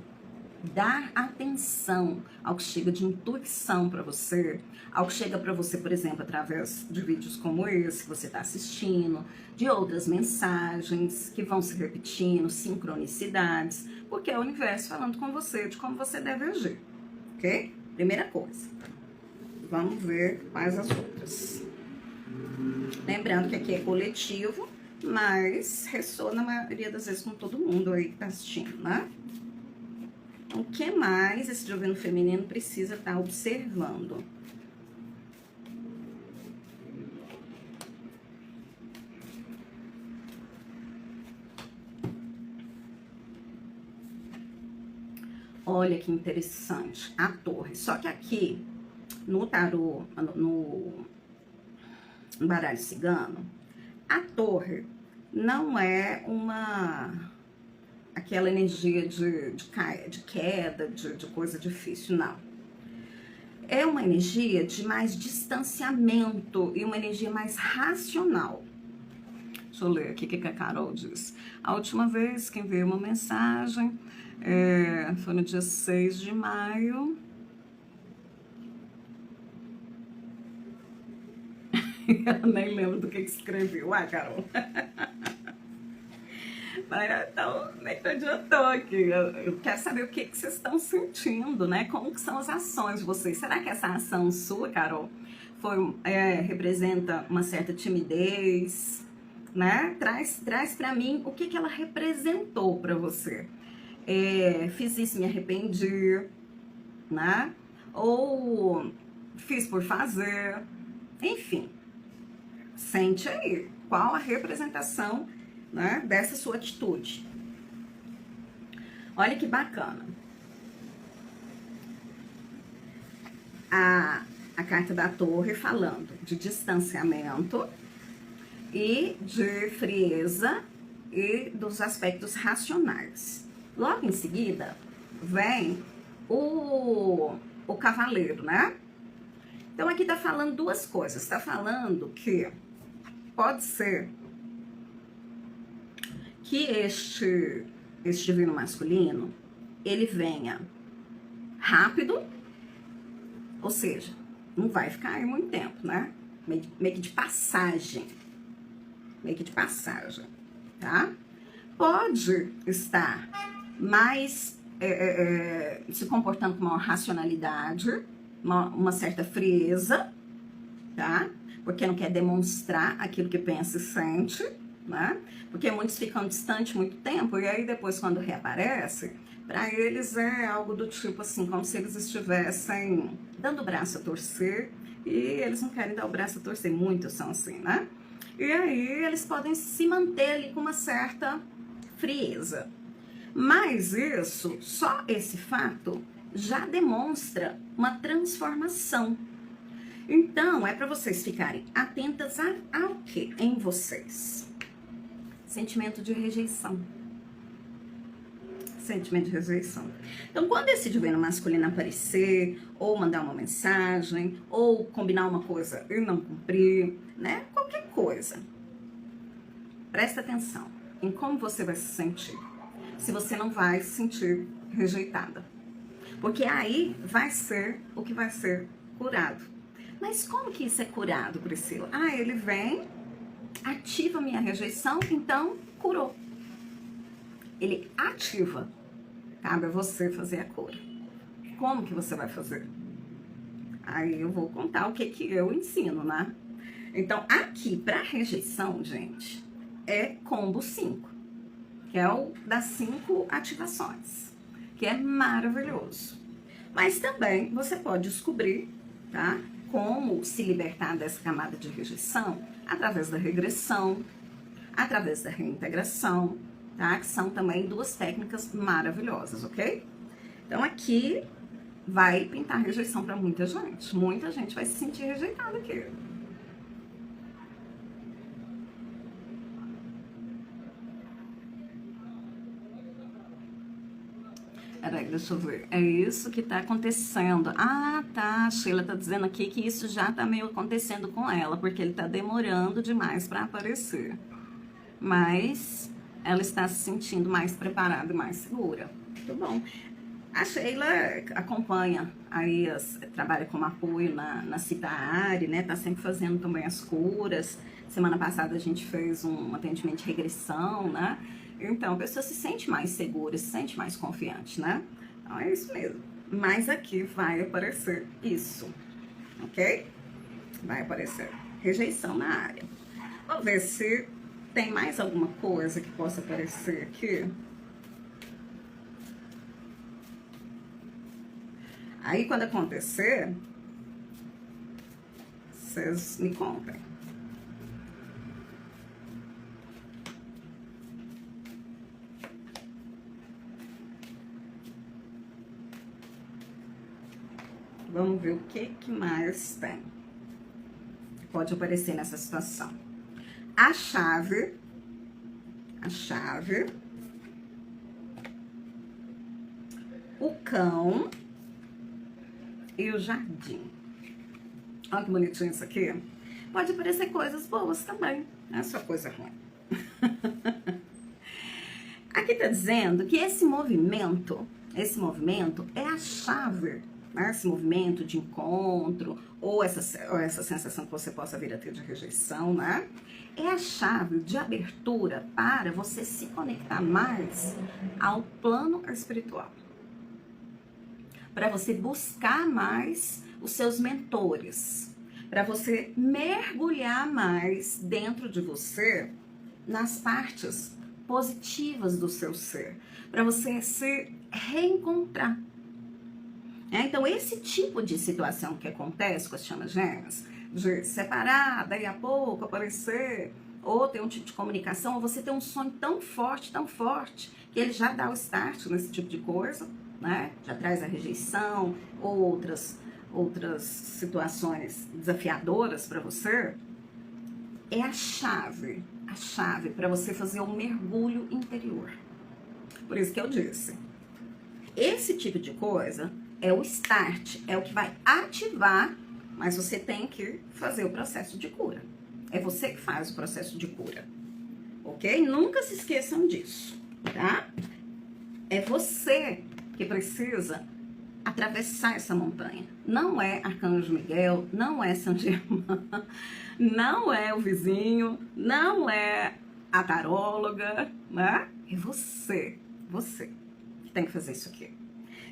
dar atenção ao que chega de intuição para você, ao que chega para você, por exemplo, através de vídeos como esse que você está assistindo, de outras mensagens que vão se repetindo, sincronicidades, porque é o universo falando com você de como você deve agir, ok? Primeira coisa. Vamos ver quais as outras. Lembrando que aqui é coletivo, mas ressoa na maioria das vezes com todo mundo aí que tá assistindo, né? O que mais esse divino feminino precisa estar observando? Olha que interessante, a torre. Só que aqui, no tarô, no baralho cigano, a torre não é aquela energia de queda, de coisa difícil, não. É uma energia de mais distanciamento e uma energia mais racional. Deixa eu ler aqui o que a Carol diz. A última vez que enviei uma mensagem foi no dia 6 de maio. Eu nem lembro do que escreveu. Carol. Então, nem que adiantou aqui. Eu quero saber o que vocês estão sentindo, né? Como que são as ações de vocês? Será que essa ação sua, Carol, representa uma certa timidez, né? Traz para mim o que ela representou para você. Fiz isso, me arrependi, né? Ou fiz por fazer, enfim. Sente aí qual a representação, né, dessa sua atitude. Olha que bacana. A carta da Torre falando de distanciamento e de frieza e dos aspectos racionais. Logo em seguida, vem o cavaleiro, né? Então, aqui tá falando duas coisas. Tá falando que pode ser que este divino masculino, ele venha rápido, ou seja, não vai ficar aí muito tempo, né? Meio que de passagem. Meio que de passagem, tá? Pode estar mais se comportando com uma racionalidade, uma certa frieza, tá? Porque não quer demonstrar aquilo que pensa e sente, né? Porque muitos ficam distantes muito tempo e aí depois quando reaparece, para eles é algo do tipo assim, como se eles estivessem dando o braço a torcer e eles não querem dar o braço a torcer, muitos são assim, né? E aí eles podem se manter ali com uma certa frieza. Mas isso, só esse fato, já demonstra uma transformação. Então, é para vocês ficarem atentas ao que em vocês? Sentimento de rejeição. Sentimento de rejeição. Então, quando esse divino masculino aparecer, ou mandar uma mensagem, ou combinar uma coisa e não cumprir, né? Qualquer coisa. Presta atenção em como você vai se sentir. Se você não vai se sentir rejeitada. Porque aí vai ser o que vai ser curado. Mas como que isso é curado, Priscila? Ele vem, ativa a minha rejeição, então curou. Ele ativa. Cabe a você fazer a cura. Como que você vai fazer? Aí eu vou contar o que eu ensino, né? Então, aqui para rejeição, gente, é combo 5. Que é o das 5 ativações. Que é maravilhoso. Mas também você pode descobrir, tá? Como se libertar dessa camada de rejeição através da regressão, através da reintegração, tá? Que são também 2 técnicas maravilhosas, ok? Então aqui vai pintar rejeição para muita gente vai se sentir rejeitada aqui. Peraí, deixa eu ver. É isso que tá acontecendo. Ah, tá. A Sheila tá dizendo aqui que isso já tá meio acontecendo com ela, porque ele tá demorando demais para aparecer. Mas ela está se sentindo mais preparada e mais segura. Muito bom. A Sheila acompanha aí, trabalha como apoio na Citaari, né? Tá sempre fazendo também as curas. Semana passada a gente fez um atendimento de regressão, né? Então, a pessoa se sente mais segura, se sente mais confiante, né? Então, é isso mesmo. Mas aqui vai aparecer isso, ok? Vai aparecer rejeição na área. Vamos ver se tem mais alguma coisa que possa aparecer aqui. Aí, quando acontecer, vocês me contem. Vamos ver o que mais tem. Pode aparecer nessa situação. A chave, o cão e o jardim. Olha que bonitinho isso aqui. Pode aparecer coisas boas também, não é só coisa ruim. Aqui tá dizendo que esse movimento é a chave né? Esse movimento de encontro, ou essa sensação que você possa vir a ter de rejeição, né? É a chave de abertura para você se conectar mais ao plano espiritual. Para você buscar mais os seus mentores. Para você mergulhar mais dentro de você nas partes positivas do seu ser. Para você se reencontrar. Então, esse tipo de situação que acontece com as chamas gêmeas, de separar, daí a pouco aparecer, ou ter um tipo de comunicação, ou você ter um sonho tão forte, que ele já dá o start nesse tipo de coisa, né? Já traz a rejeição, ou outras situações desafiadoras para você, é a chave para você fazer um mergulho interior. Por isso que eu disse, esse tipo de coisa é o start, é o que vai ativar, mas você tem que fazer o processo de cura. É você que faz o processo de cura, ok? Nunca se esqueçam disso, tá? É você que precisa atravessar essa montanha. Não é Arcanjo Miguel, não é São Germain, não é o vizinho, não é a taróloga, né? É você que tem que fazer isso aqui.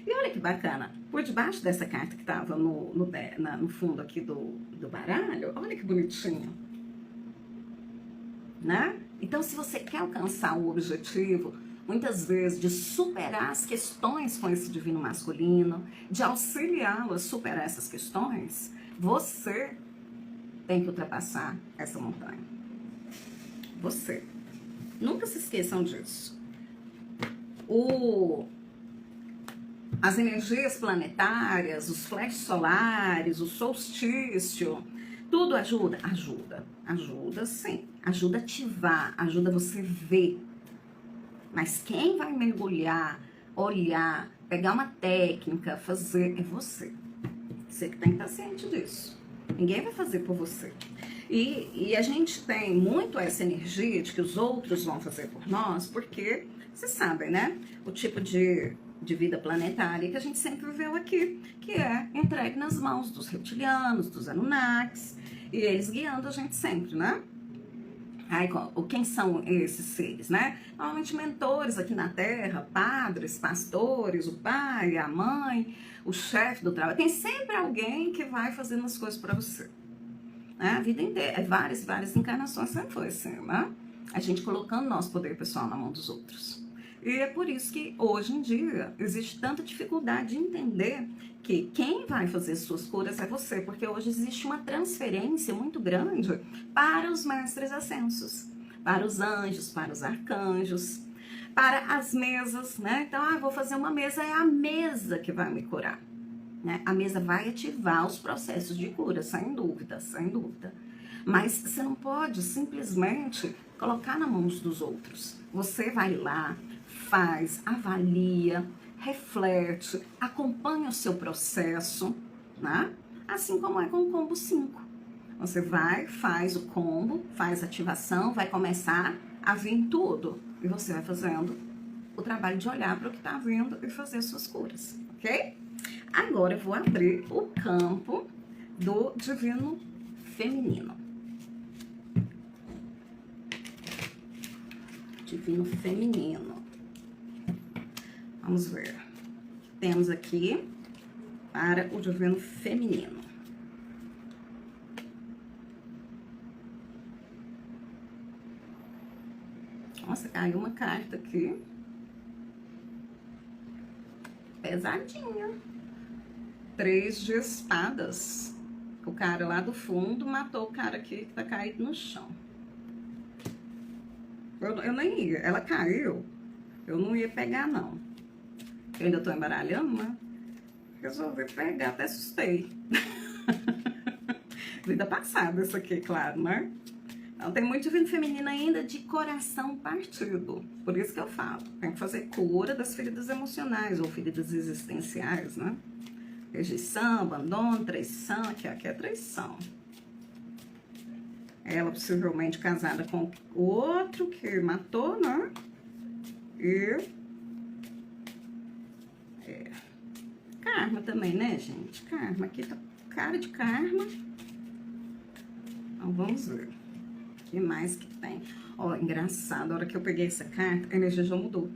E olha que bacana, por debaixo dessa carta que estava no fundo aqui do baralho, olha que bonitinho, né? Então, se você quer alcançar o objetivo, muitas vezes, de superar as questões com esse divino masculino, de auxiliá-lo a superar essas questões, você tem que ultrapassar essa montanha. Você. Nunca se esqueçam disso. As energias planetárias, os flashes solares, o solstício, tudo ajuda? Ajuda sim. Ajuda a ativar, ajuda você ver. Mas quem vai mergulhar, olhar, pegar uma técnica, fazer, é você. Você que tem que estar ciente disso. Ninguém vai fazer por você. E a gente tem muito essa energia de que os outros vão fazer por nós, porque, vocês sabem, né? O tipo de vida planetária que a gente sempre viveu aqui, que é entregue nas mãos dos reptilianos, dos Anunnakis, e eles guiando a gente sempre, né? Quem são esses seres, né? Normalmente mentores aqui na Terra, padres, pastores, o pai, a mãe, o chefe do trabalho. Tem sempre alguém que vai fazendo as coisas para você. Né? A vida inteira, várias encarnações sempre foi assim, né? A gente colocando nosso poder pessoal na mão dos outros. E é por isso que hoje em dia existe tanta dificuldade de entender que quem vai fazer suas curas é você, porque hoje existe uma transferência muito grande para os mestres ascensos, para os anjos, para os arcanjos, para as mesas, né? Então, vou fazer uma mesa, é a mesa que vai me curar, né? A mesa vai ativar os processos de cura, sem dúvida, sem dúvida. Mas você não pode simplesmente colocar na mão dos outros. Você vai lá, faz, avalia, reflete, acompanha o seu processo, né? Assim como é com o combo 5. Você vai, faz o combo, faz a ativação, vai começar a vir tudo. E você vai fazendo o trabalho de olhar para o que está vindo e fazer suas curas, ok? Agora eu vou abrir o campo do divino feminino. Divino feminino. Vamos ver. Temos aqui para o divino feminino. Nossa, caiu uma carta aqui. Pesadinha. 3 de espadas. O cara lá do fundo matou o cara aqui que tá caído no chão. Eu nem ia. Ela caiu. Eu não ia pegar, não. Eu ainda tô embaralhando, né? Resolvi pegar, até assustei. Vida passada isso aqui, claro, né? Então tem muito divino feminino ainda de coração partido. Por isso que eu falo. Tem que fazer cura das feridas emocionais ou feridas existenciais, né? Rejeição, abandono, traição. Aqui é traição. Ela possivelmente casada com o outro que matou, né? karma também, né, gente? Karma, aqui tá cara de karma. Então, vamos ver. O que mais que tem? Ó, engraçado, a hora que eu peguei essa carta, a energia já mudou.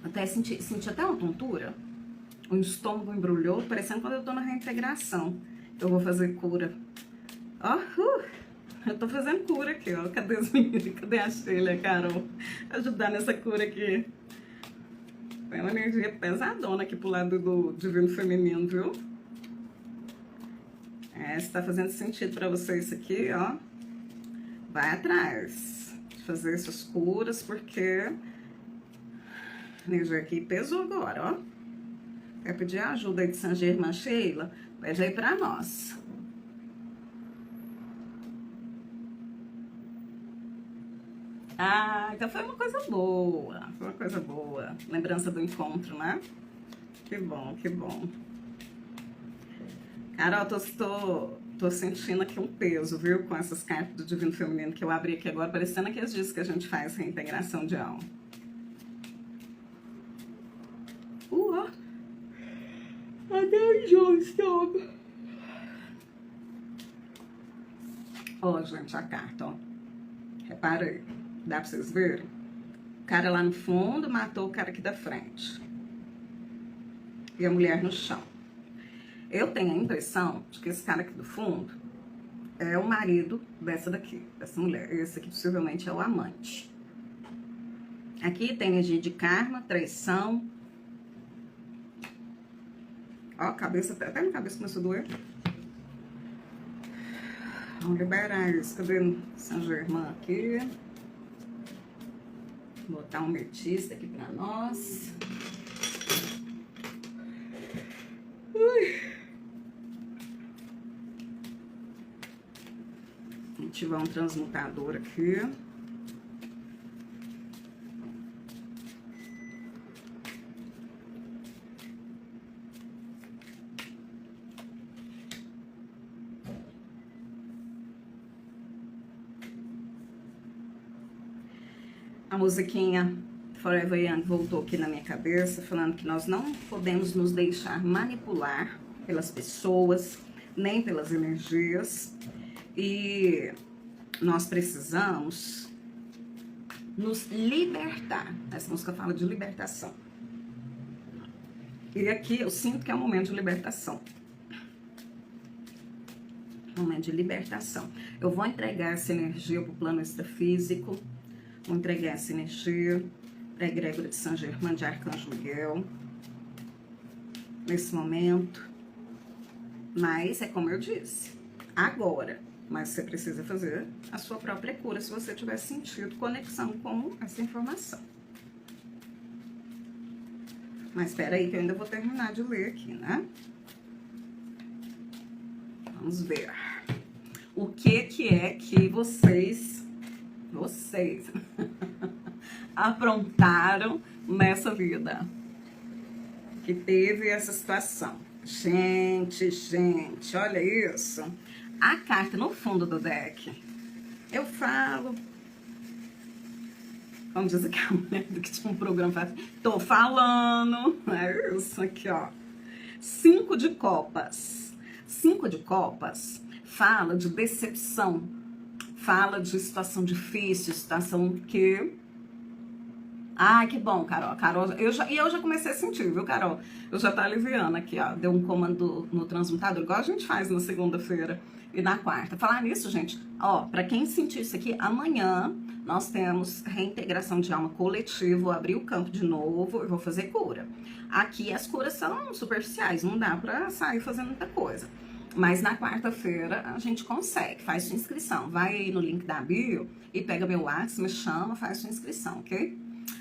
Até senti até uma tontura. O estômago embrulhou, parecendo quando eu tô na reintegração. Eu vou fazer cura. Ó, eu tô fazendo cura aqui, ó. Cadê os meninos? Cadê a Sheila, Carol? Ajudar nessa cura aqui. Tem uma energia pesadona aqui pro lado do divino feminino, viu? Se tá fazendo sentido pra você isso aqui, ó, vai atrás de fazer essas curas, porque a energia aqui pesou agora, ó. Quer pedir a ajuda aí de Saint Germain, Sheila? Pede aí pra nós. Ah, então foi uma coisa boa. Foi uma coisa boa. Lembrança do encontro, né? Que bom, que bom. Carol, tô sentindo aqui um peso, viu? Com essas cartas do Divino Feminino que eu abri aqui agora, parecendo aqueles dias que a gente faz reintegração de alma. Ó. Até o enjoo estômago. Ó, gente, a carta, ó. Repara aí. Dá pra vocês verem? O cara lá no fundo matou o cara aqui da frente. E a mulher no chão. Eu tenho a impressão de que esse cara aqui do fundo é o marido dessa daqui, dessa mulher. Esse aqui possivelmente é o amante. Aqui tem energia de karma, traição. Ó, a cabeça, até minha cabeça começou a doer. Vamos liberar isso. Cadê Saint Germain aqui? Vou botar um ametista aqui pra nós. Ativar um transmutador aqui. A musiquinha Forever Young voltou aqui na minha cabeça, falando que nós não podemos nos deixar manipular pelas pessoas, nem pelas energias. E nós precisamos nos libertar. Essa música fala de libertação. E aqui eu sinto que é um momento de libertação. Um momento de libertação. Eu vou entregar essa energia para o plano extrafísico. Vou entregar essa energia para a egrégora de Saint Germain, de Arcanjo Miguel. Nesse momento. Mas é como eu disse. Agora. Mas você precisa fazer a sua própria cura se você tiver sentido conexão com essa informação. Mas espera aí que eu ainda vou terminar de ler aqui, né? Vamos ver. O que é que vocês aprontaram nessa vida? Que teve essa situação. Gente, olha isso. A carta no fundo do deck, eu falo, como diz aquela mulher que tinha um programa, tô falando, é isso aqui, ó. 5 de copas. 5 de copas fala de decepção, fala de situação difícil, situação que... Ai, que bom, Carol. Eu já comecei a sentir, viu, Carol? Eu já tá aliviando aqui, ó. Deu um comando no transmutador, igual a gente faz na segunda-feira e na quarta. Falar nisso, gente, ó, pra quem sentiu isso aqui, amanhã nós temos reintegração de alma coletiva, vou abrir o campo de novo e vou fazer cura. Aqui as curas são superficiais, não dá pra sair fazendo muita coisa. Mas na quarta-feira a gente consegue, faz sua inscrição. Vai aí no link da bio e pega meu WhatsApp, me chama, faz sua inscrição, ok?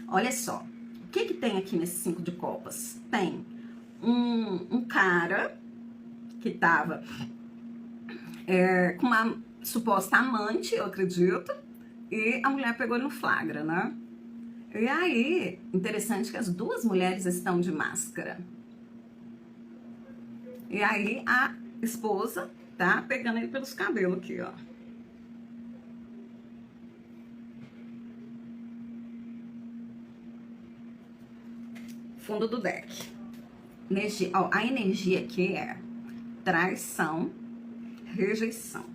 Olha só, o que tem aqui nesse 5 de copas? Tem um cara que tava com uma suposta amante, eu acredito, e a mulher pegou ele no flagra, né? E aí, interessante que as duas mulheres estão de máscara. E aí, a esposa tá pegando ele pelos cabelos aqui, ó. Fundo do deck. a energia aqui é traição, rejeição.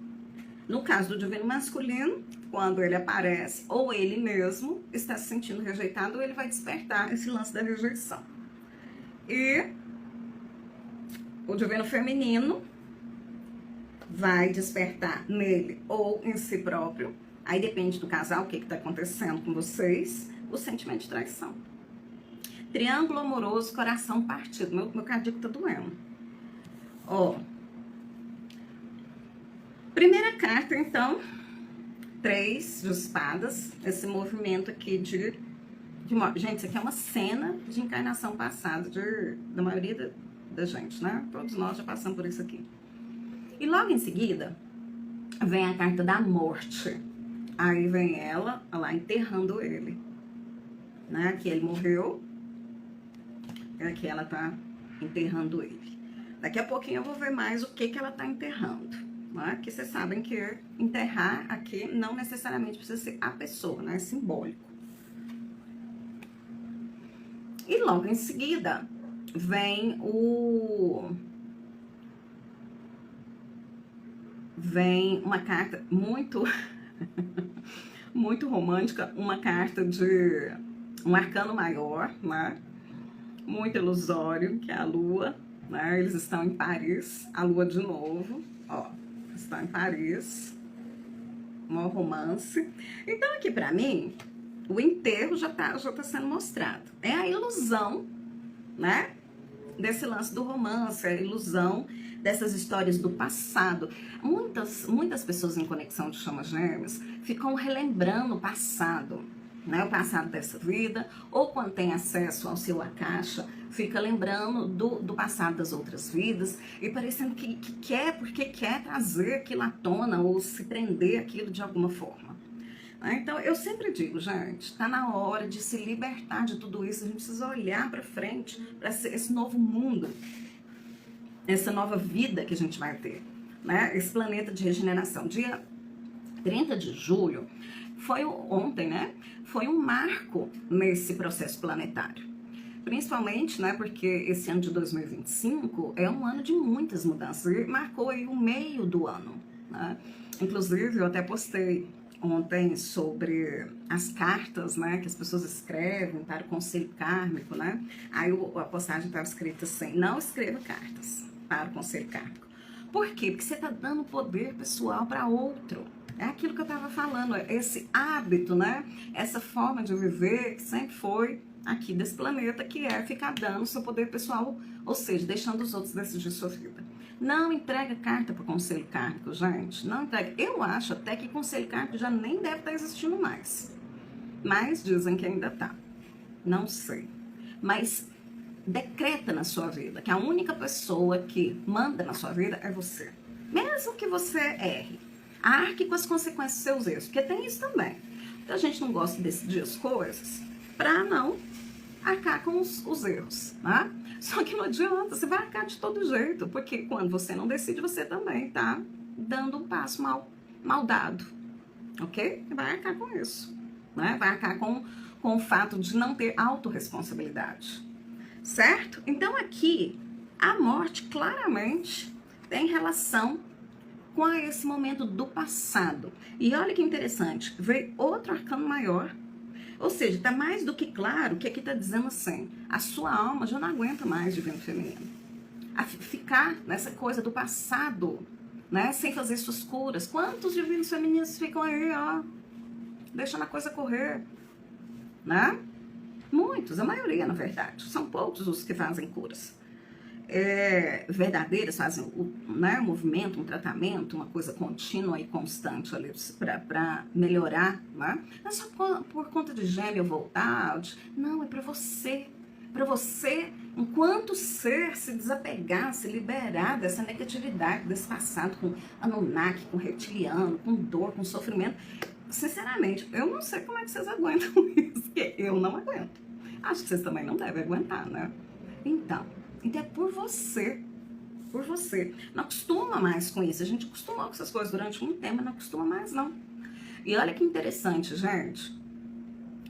No caso do divino masculino, quando ele aparece, ou ele mesmo está se sentindo rejeitado, ele vai despertar esse lance da rejeição. E o divino feminino vai despertar nele ou em si próprio, aí depende do casal, o que está acontecendo com vocês, o sentimento de traição. Triângulo amoroso, coração partido. Meu cardíaco tá doendo. Ó. Primeira carta, então. 3 de espadas. Esse movimento aqui de gente, isso aqui é uma cena de encarnação passada da maioria da gente, né? Todos nós já passamos por isso aqui. E logo em seguida, vem a carta da morte. Aí vem ela, lá, enterrando ele. Né? Aqui ele morreu. Aqui ela tá enterrando ele. Daqui a pouquinho eu vou ver mais o que ela tá enterrando. Né? Que vocês sabem que enterrar aqui não necessariamente precisa ser a pessoa, né? É simbólico. E logo em seguida vem uma carta muito muito romântica, uma carta de um arcano maior, né? Muito ilusório, que é a lua, né? Eles estão em Paris, a lua de novo, ó, está em Paris, um romance. Então aqui pra mim, o enterro já tá sendo mostrado. É a ilusão, né? Desse lance do romance, a ilusão dessas histórias do passado. Muitas pessoas em conexão de chamas gêmeas ficam relembrando o passado, né, o passado dessa vida, ou quando tem acesso ao seu Akasha, fica lembrando do passado das outras vidas e parecendo que quer trazer aquilo à tona ou se prender aquilo de alguma forma. Então, eu sempre digo, gente, está na hora de se libertar de tudo isso, a gente precisa olhar para frente, para esse novo mundo, essa nova vida que a gente vai ter, né? Esse planeta de regeneração. Dia 30 de julho, foi ontem, né? Foi um marco nesse processo planetário. Principalmente, né? Porque esse ano de 2025 é um ano de muitas mudanças. E marcou aí o meio do ano, né? Inclusive, eu até postei ontem sobre as cartas, né? Que as pessoas escrevem para o conselho kármico, né? Aí a postagem estava escrita assim: não escreva cartas para o conselho kármico. Por quê? Porque você está dando poder pessoal para outro. É aquilo que eu estava falando, esse hábito, né? Essa forma de viver que sempre foi aqui desse planeta, que é ficar dando seu poder pessoal, ou seja, deixando os outros decidir sua vida. Não entrega carta para o conselho kármico, gente. Não entrega. Eu acho até que o conselho kármico já nem deve estar existindo mais. Mas dizem que ainda está. Não sei. Mas decreta na sua vida que a única pessoa que manda na sua vida é você. Mesmo que você erre. Arque com as consequências dos seus erros, porque tem isso também. Então a gente não gosta de decidir as coisas para não arcar com os erros, né? Só que não adianta, você vai arcar de todo jeito, porque quando você não decide, você também tá dando um passo mal dado, ok? Você vai arcar com isso, né? Vai arcar com o fato de não ter autorresponsabilidade, certo? Então aqui, a morte claramente tem relação com esse momento do passado. E olha que interessante, veio outro arcano maior. Ou seja, está mais do que claro que aqui está dizendo assim, a sua alma já não aguenta mais divino feminino. A ficar nessa coisa do passado, né, sem fazer suas curas. Quantos divinos femininos ficam aí, ó, deixando a coisa correr, né? Muitos, a maioria, na verdade. São poucos os que fazem curas. Verdadeiras, fazem né, um movimento, um tratamento, uma coisa contínua e constante ali para melhorar, né? Não é só por conta de gêmeo voltar, não, é para você, enquanto ser, se desapegar, se liberar dessa negatividade, desse passado com Anunnaki, com reptiliano, com dor, com sofrimento. Sinceramente, eu não sei como é que vocês aguentam isso, porque eu não aguento. Acho que vocês também não devem aguentar, né? Então é por você. Por você. Não acostuma mais com isso. A gente acostumou com essas coisas durante um tempo, mas não acostuma mais, não. E olha que interessante, gente.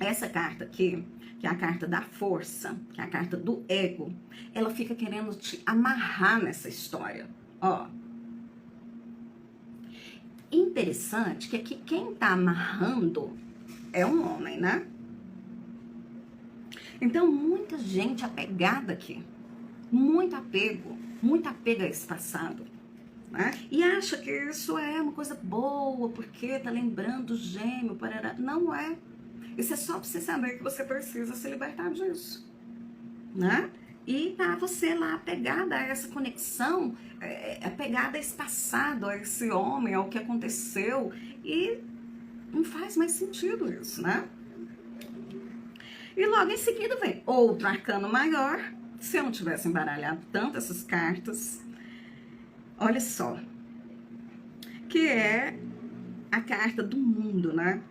Essa carta aqui, que é a carta da força, que é a carta do ego, ela fica querendo te amarrar nessa história. Ó, interessante que aqui quem tá amarrando é um homem, né? Então, muita gente apegada aqui, muito apego a esse passado, né? E acha que isso é uma coisa boa, porque tá lembrando o gêmeo, parará. Não é. Isso é só pra você saber que você precisa se libertar disso, né? E tá você lá apegada a essa conexão, apegada a esse passado, a esse homem, ao que aconteceu, e não faz mais sentido isso, né? E logo em seguida vem outro arcano maior. Se eu não tivesse embaralhado tanto essas cartas, olha só, que é a carta do mundo, né?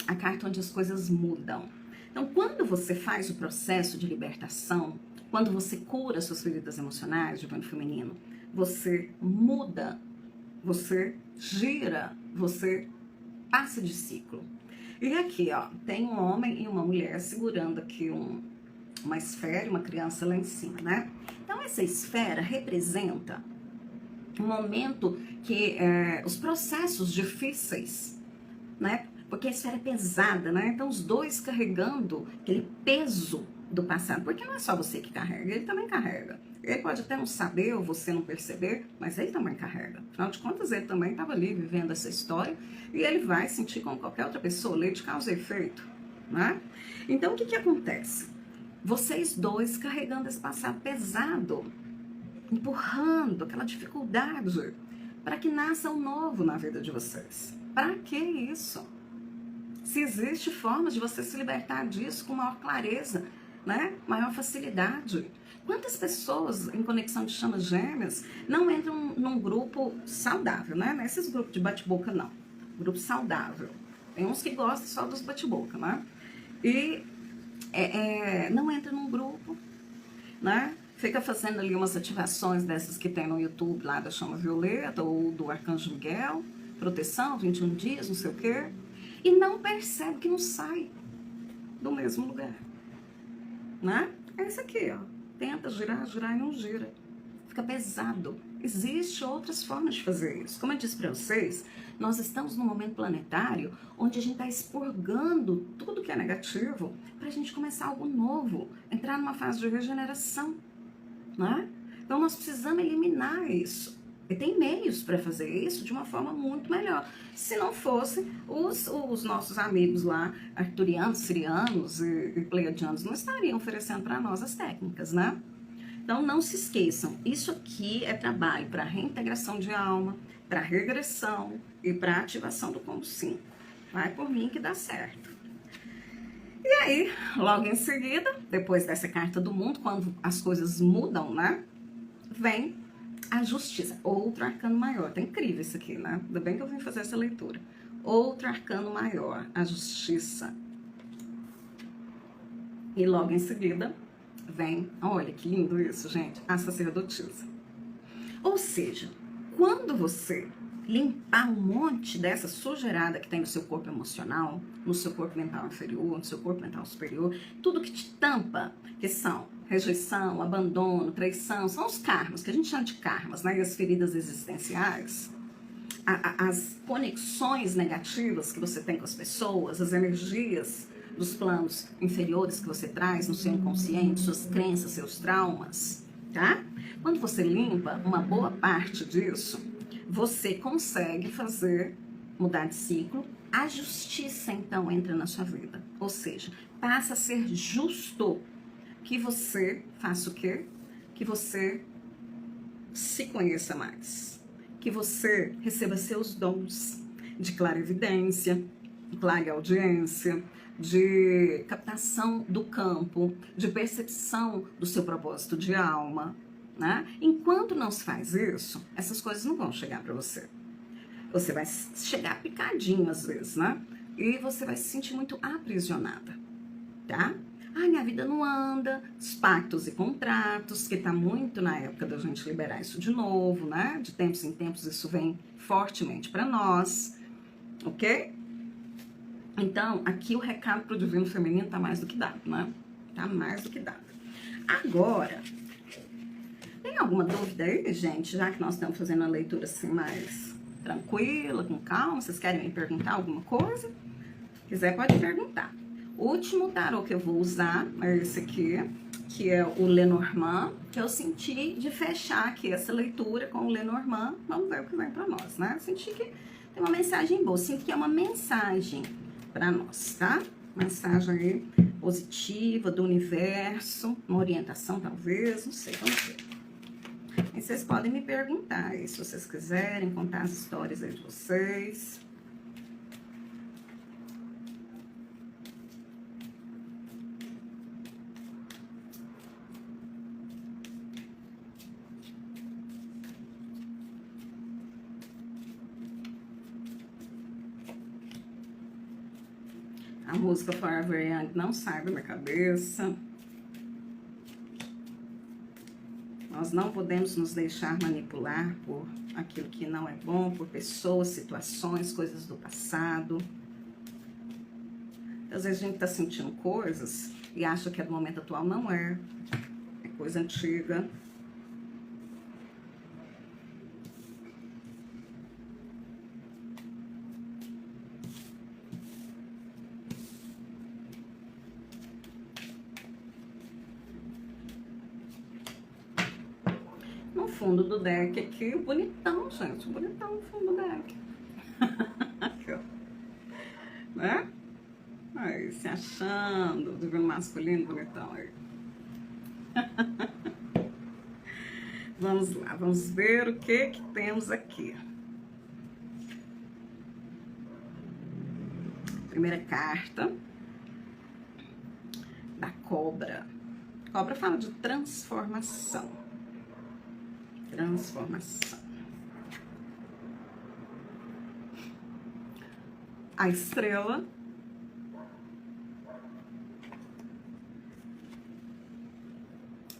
A carta onde as coisas mudam. Então, quando você faz o processo de libertação, quando você cura suas feridas emocionais, divino feminino, você muda, você gira, você passa de ciclo. E aqui, ó, tem um homem e uma mulher segurando aqui uma esfera e uma criança lá em cima, né? Então, essa esfera representa um momento que os processos difíceis, né? Porque a esfera é pesada, né? Então, os dois carregando aquele peso do passado. Porque não é só você que carrega, ele também carrega. Ele pode até não saber ou você não perceber, mas ele também carrega. Afinal de contas, ele também estava ali vivendo essa história e ele vai sentir como qualquer outra pessoa, lei de causa e efeito, né? Então, o que acontece? Vocês dois carregando esse passado pesado, empurrando aquela dificuldade para que nasça um novo na vida de vocês. Para que isso? Se existe formas de você se libertar disso com maior clareza, né? Maior facilidade. Quantas pessoas em conexão de chamas gêmeas não entram num grupo saudável, né? Não é esses grupos de bate-boca, não. Grupo saudável. Tem uns que gostam só dos bate-boca, né? E não entra num grupo, né? Fica fazendo ali umas ativações dessas que tem no YouTube, lá da Chama Violeta ou do Arcanjo Miguel, proteção, 21 dias, não sei o quê. E não percebe que não sai do mesmo lugar, né? É isso aqui, ó. Tenta girar, girar e não gira. Fica pesado. Existem outras formas de fazer isso. Como eu disse para vocês, nós estamos num momento planetário onde a gente está expurgando tudo que é negativo para a gente começar algo novo, entrar numa fase de regeneração, né? Então nós precisamos eliminar isso. E tem meios para fazer isso de uma forma muito melhor. Se não fosse, os nossos amigos lá, arturianos, sirianos e pleiadianos, não estariam oferecendo para nós as técnicas, né? Então não se esqueçam, isso aqui é trabalho para reintegração de alma, para regressão e para ativação do combo 5. Vai por mim que dá certo. E aí, logo em seguida, depois dessa carta do mundo, quando as coisas mudam, né? Vem a justiça, outro arcano maior. Tá incrível isso aqui, né? Ainda bem que eu vim fazer essa leitura. Outro arcano maior, a justiça. E logo em seguida vem, olha que lindo isso, gente, a sacerdotisa. Ou seja, quando você limpar um monte dessa sujeirada que tem no seu corpo emocional, no seu corpo mental inferior, no seu corpo mental superior, tudo que te tampa, que são rejeição, abandono, traição, são os karmas, que a gente chama de karmas, né? E as feridas existenciais, as conexões negativas que você tem com as pessoas, as energias dos planos inferiores que você traz no seu inconsciente, suas crenças, seus traumas, tá? Quando você limpa uma boa parte disso, você consegue mudar de ciclo. A justiça, então, entra na sua vida. Ou seja, passa a ser justo que você faça o quê? Que você se conheça mais. Que você receba seus dons de clarividência, clareaudiência, de captação do campo, de percepção do seu propósito de alma, né? Enquanto não se faz isso, essas coisas não vão chegar para você. Você vai chegar picadinho às vezes, né? E você vai se sentir muito aprisionada, tá? Ai, minha vida não anda, os pactos e contratos, que tá muito na época da gente liberar isso de novo, né? De tempos em tempos isso vem fortemente para nós, ok? Então, aqui o recado pro divino feminino tá mais do que dado, né? Tá mais do que dado. Agora, tem alguma dúvida aí, gente? Já que nós estamos fazendo a leitura assim mais tranquila, com calma, vocês querem me perguntar alguma coisa? Se quiser, pode perguntar. O último tarô que eu vou usar é esse aqui, que é o Lenormand, que eu senti de fechar aqui essa leitura com o Lenormand. Vamos ver o que vem para nós, né? Senti que tem uma mensagem boa, sinto que é uma mensagem para nós, tá? Mensagem aí positiva do universo, uma orientação talvez, não sei, vamos ver. E vocês podem me perguntar aí, se vocês quiserem contar as histórias aí de vocês. A música Forever Young não sai da minha cabeça. Nós não podemos nos deixar manipular por aquilo que não é bom, por pessoas, situações, coisas do passado. Às vezes a gente tá sentindo coisas e acha que é do momento atual, não é. É coisa antiga. No fundo do deck aqui, bonitão, gente, bonitão no fundo do deck. Aqui, ó. Né? Aí, se achando, divino masculino, bonitão aí. Vamos lá, vamos ver o que temos aqui. Primeira carta da cobra. Cobra fala de transformação. Transformação. A estrela.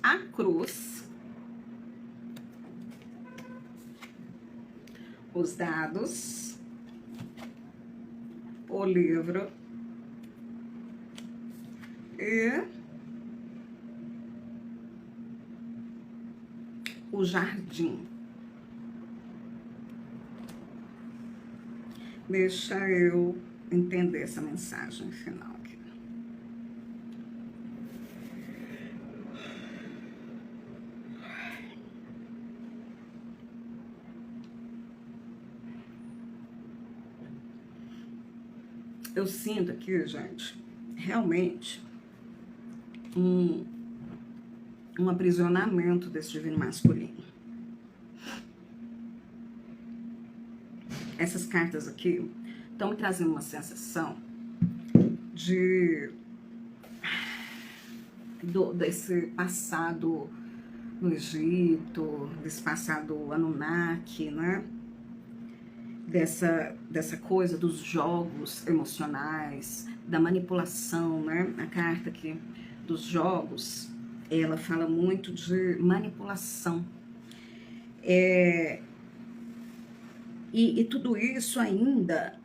A cruz. Os dados. O livro. E o jardim. Deixa eu entender essa mensagem final aqui. Eu sinto aqui, gente, realmente um aprisionamento desse divino masculino. Essas cartas aqui estão me trazendo uma sensação desse passado no Egito, desse passado Anunnaki, né? Dessa coisa dos jogos emocionais, da manipulação, né? A carta aqui dos jogos, ela fala muito de manipulação. E tudo isso ainda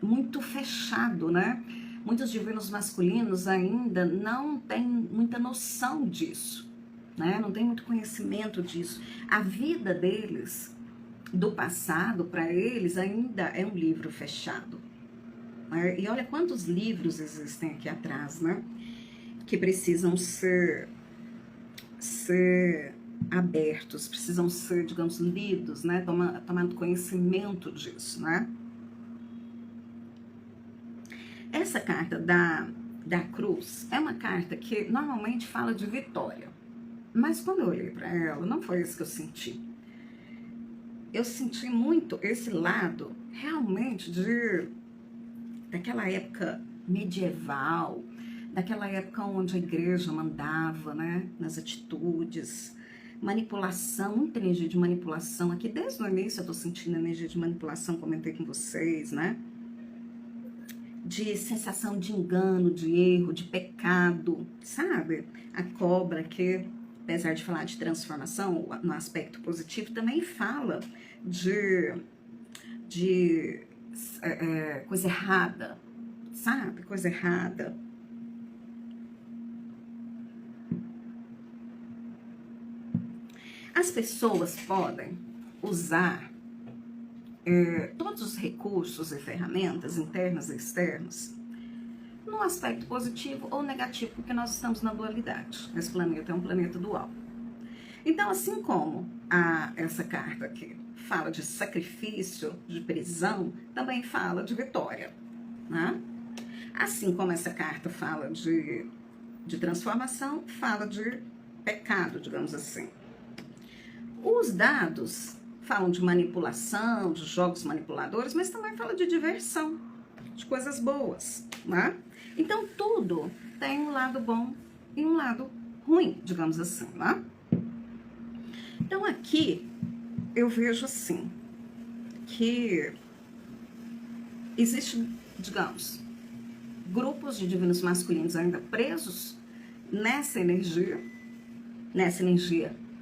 muito fechado, né? Muitos divinos masculinos ainda não têm muita noção disso, né? Não tem muito conhecimento disso. A vida deles, do passado, para eles, ainda é um livro fechado. Né? E olha quantos livros existem aqui atrás, né? Que precisam ser abertos, precisam ser, digamos, lidos, né? Tomando conhecimento disso, né? Essa carta da cruz é uma carta que normalmente fala de vitória. Mas quando eu olhei para ela, não foi isso que eu senti. Eu senti muito esse lado, realmente, daquela época medieval, daquela época onde a igreja mandava, né, nas atitudes, manipulação, muita energia de manipulação. Aqui desde o início eu tô sentindo energia de manipulação, comentei com vocês, né? De sensação de engano, de erro, de pecado, sabe? A cobra que, apesar de falar de transformação, no aspecto positivo, também fala de coisa errada, sabe? Coisa errada. As pessoas podem usar todos os recursos e ferramentas internas e externas num aspecto positivo ou negativo, porque nós estamos na dualidade. Esse planeta é um planeta dual. Então, assim como essa carta aqui fala de sacrifício, de prisão, também fala de vitória, né? Assim como essa carta fala de transformação, fala de pecado, digamos assim. Os dados falam de manipulação, de jogos manipuladores, mas também fala de diversão, de coisas boas, né? Então, tudo tem um lado bom e um lado ruim, digamos assim, né? Então, aqui, eu vejo assim, que existe, digamos, grupos de divinos masculinos ainda presos nessa energia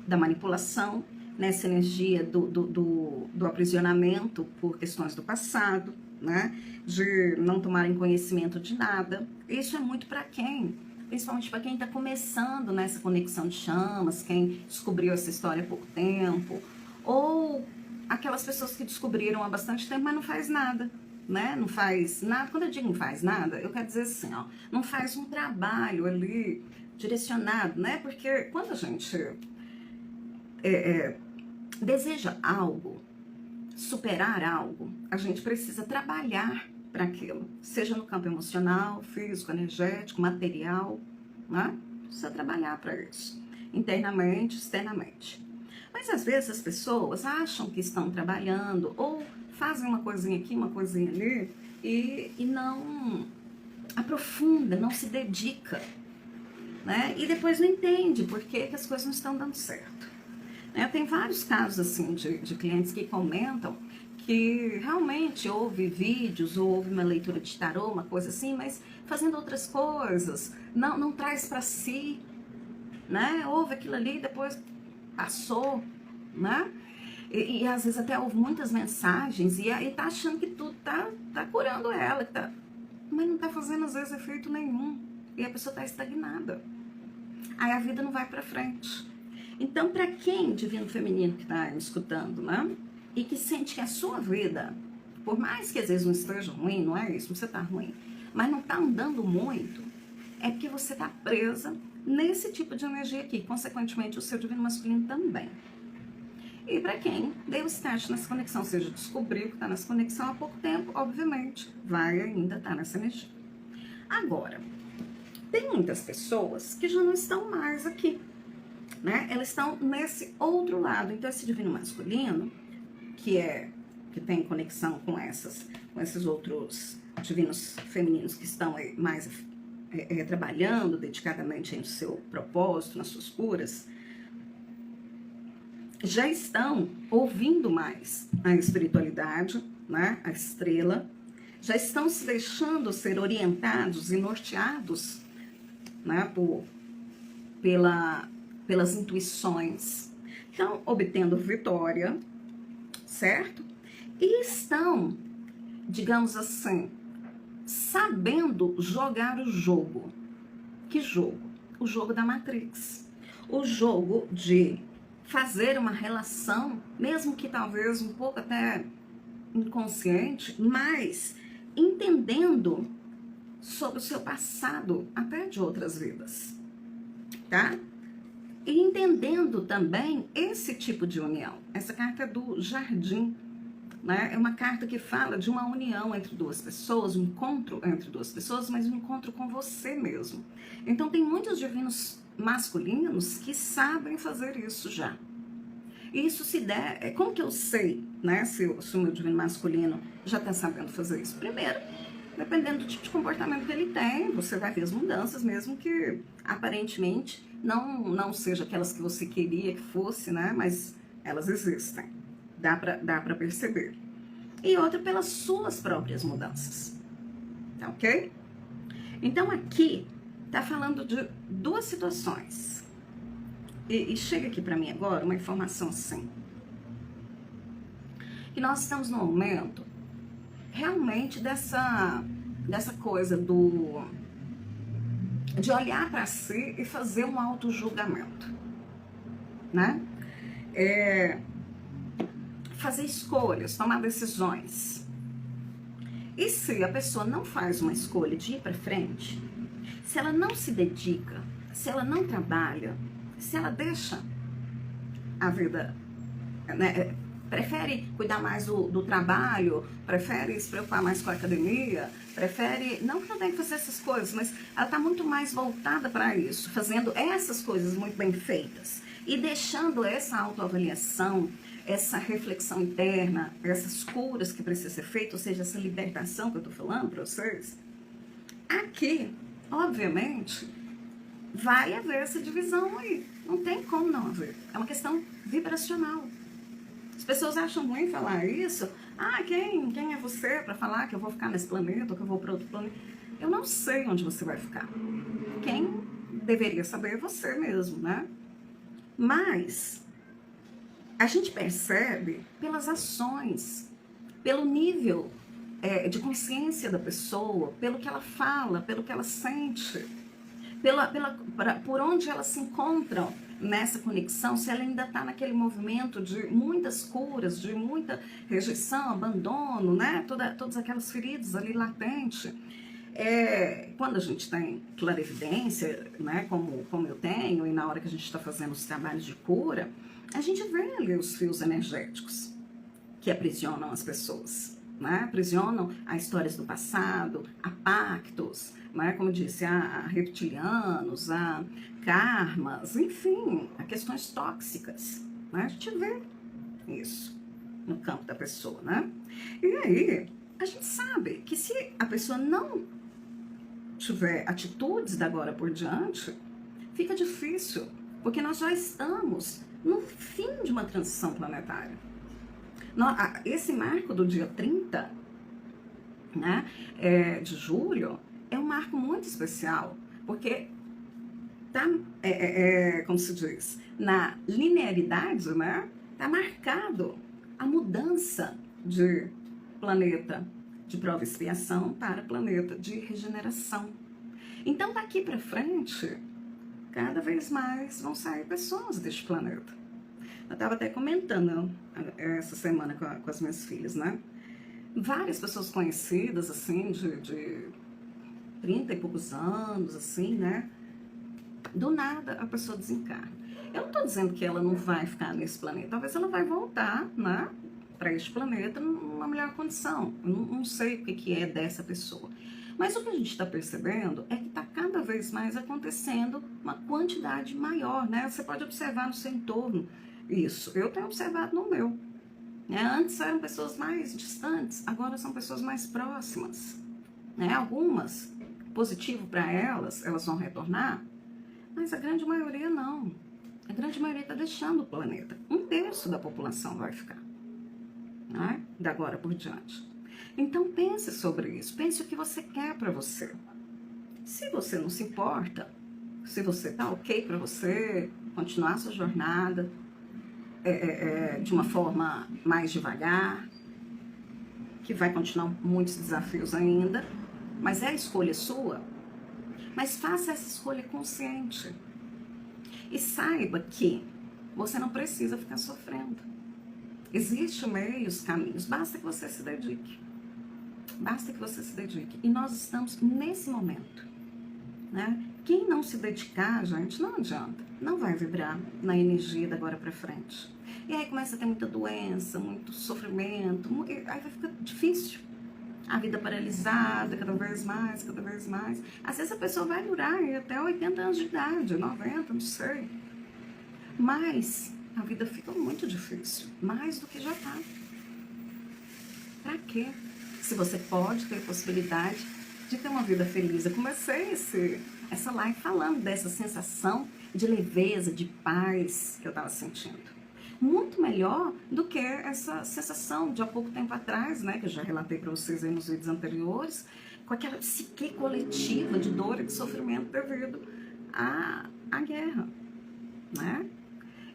da manipulação, nessa energia do aprisionamento por questões do passado, né? De não tomarem conhecimento de nada. Isso é muito para quem? Principalmente para quem está começando nessa conexão de chamas, quem descobriu essa história há pouco tempo, ou aquelas pessoas que descobriram há bastante tempo, mas não faz nada, né? Não faz nada. Quando eu digo não faz nada, eu quero dizer assim, ó, não faz um trabalho ali direcionado, né? Porque quando a gente deseja algo, superar algo, a gente precisa trabalhar para aquilo, seja no campo emocional, físico, energético, material, né? Precisa trabalhar para isso, internamente, externamente. Mas às vezes as pessoas acham que estão trabalhando ou fazem uma coisinha aqui, uma coisinha ali e não aprofunda, não se dedica, né? E depois não entende por que as coisas não estão dando certo. Tem vários casos assim de clientes que comentam que realmente houve vídeos, ou houve uma leitura de tarô, uma coisa assim, mas fazendo outras coisas, não traz para si, né? Houve aquilo ali, depois passou, né? E às vezes até houve muitas mensagens e aí tá achando que tudo tá curando ela, mas não tá fazendo às vezes efeito nenhum e a pessoa tá estagnada. Aí a vida não vai para frente. Então, para quem, divino feminino que está me escutando, né? E que sente que a sua vida, por mais que às vezes não esteja ruim, não é isso, você está ruim, mas não está andando muito, é porque você está presa nesse tipo de energia aqui, consequentemente o seu divino masculino também. E para quem deu start nessa conexão, ou seja, descobriu que está nessa conexão há pouco tempo, obviamente, vai ainda estar nessa energia. Agora, tem muitas pessoas que já não estão mais aqui, né? Elas estão nesse outro lado. Então, esse divino masculino, que tem conexão com esses outros divinos femininos que estão aí mais trabalhando dedicadamente no seu propósito, nas suas curas, já estão ouvindo mais a espiritualidade, né? A estrela, já estão se deixando ser orientados e norteados, né? Pelas intuições, estão obtendo vitória, certo? E estão, digamos assim, sabendo jogar o jogo. Que jogo? O jogo da Matrix. O jogo de fazer uma relação, mesmo que talvez um pouco até inconsciente, mas entendendo sobre o seu passado, até de outras vidas, tá? E entendendo também esse tipo de união. Essa carta é do Jardim, né? É uma carta que fala de uma união entre duas pessoas, um encontro entre duas pessoas, mas um encontro com você mesmo. Então tem muitos divinos masculinos que sabem fazer isso já. E isso se der, como que eu sei, né, se o meu divino masculino já está sabendo fazer isso? Primeiro, dependendo do tipo de comportamento que ele tem, você vai ver as mudanças, mesmo que aparentemente não seja aquelas que você queria que fosse, né? Mas elas existem, dá pra perceber. E outra, pelas suas próprias mudanças, tá ok? Então aqui tá falando de duas situações. E chega aqui pra mim agora uma informação assim, que nós estamos no momento realmente dessa dessa coisa de olhar para si e fazer um auto-julgamento, né? Fazer escolhas, tomar decisões. E se a pessoa não faz uma escolha de ir para frente, se ela não se dedica, se ela não trabalha, se ela deixa a vida, né, prefere cuidar mais do trabalho, prefere se preocupar mais com a academia, prefere, não que não tenha que fazer essas coisas, mas ela está muito mais voltada para isso, fazendo essas coisas muito bem feitas e deixando essa autoavaliação, essa reflexão interna, essas curas que precisam ser feitas, ou seja, essa libertação que eu estou falando para vocês, aqui, obviamente, vai haver essa divisão aí. Não tem como não haver. É uma questão vibracional. As pessoas acham ruim falar isso. Ah, quem é você para falar que eu vou ficar nesse planeta ou que eu vou para outro planeta? Eu não sei onde você vai ficar. Quem deveria saber é você mesmo, né? Mas a gente percebe pelas ações, pelo nível de consciência da pessoa, pelo que ela fala, pelo que ela sente, por onde elas se encontram nessa conexão, se ela ainda está naquele movimento de muitas curas, de muita rejeição, abandono, né? Todas aquelas feridas ali latentes. Quando a gente tem clarividência, né? Como eu tenho, e na hora que a gente está fazendo os trabalhos de cura, a gente vê ali os fios energéticos que aprisionam as pessoas, né? Aprisionam a histórias do passado, a pactos, né? Como eu disse, a reptilianos, a karmas, enfim, a questões tóxicas, né? A gente vê isso no campo da pessoa, né? E aí, a gente sabe que se a pessoa não tiver atitudes da agora por diante, fica difícil, porque nós já estamos no fim de uma transição planetária. Esse marco do dia 30, né, de julho é um marco muito especial, porque tá, como se diz, na linearidade, né, tá marcado a mudança de planeta de prova e expiação para planeta de regeneração. Então, daqui para frente, cada vez mais vão sair pessoas deste planeta. Eu estava até comentando essa semana com as minhas filhas, né? Várias pessoas conhecidas, assim, de 30 e poucos anos, assim, né? Do nada a pessoa desencarna. Eu não estou dizendo que ela não vai ficar nesse planeta, talvez ela vai voltar, né? Para este planeta numa melhor condição. Eu não sei o que é dessa pessoa. Mas o que a gente está percebendo é que está cada vez mais acontecendo uma quantidade maior, né? Você pode observar no seu entorno isso. Eu tenho observado no meu. Antes eram pessoas mais distantes, agora são pessoas mais próximas. Algumas, positivo para elas, elas vão retornar, mas a grande maioria não. A grande maioria está deixando o planeta. 1/3 da população vai ficar, né? Da agora por diante. Então pense sobre isso, pense o que você quer para você. Se você não se importa, se você está ok para você continuar a sua jornada de uma forma mais devagar, que vai continuar muitos desafios ainda, mas é a escolha sua, mas faça essa escolha consciente e saiba que você não precisa ficar sofrendo. Existem meios, caminhos, basta que você se dedique. Basta que você se dedique. E nós estamos nesse momento, né? Quem não se dedicar, gente, não adianta. Não vai vibrar na energia da agora pra frente. E aí começa a ter muita doença, muito sofrimento. Aí vai ficar difícil. A vida paralisada, cada vez mais, cada vez mais. Às vezes a pessoa vai durar até 80 anos de idade, 90, não sei. Mas a vida fica muito difícil. Mais do que já tá. Pra quê? Se você pode ter a possibilidade de ter uma vida feliz. Eu comecei essa live falando dessa sensação de leveza, de paz que eu estava sentindo. Muito melhor do que essa sensação de há pouco tempo atrás, né, que eu já relatei para vocês aí nos vídeos anteriores, com aquela psique coletiva de dor e de sofrimento devido à guerra, né?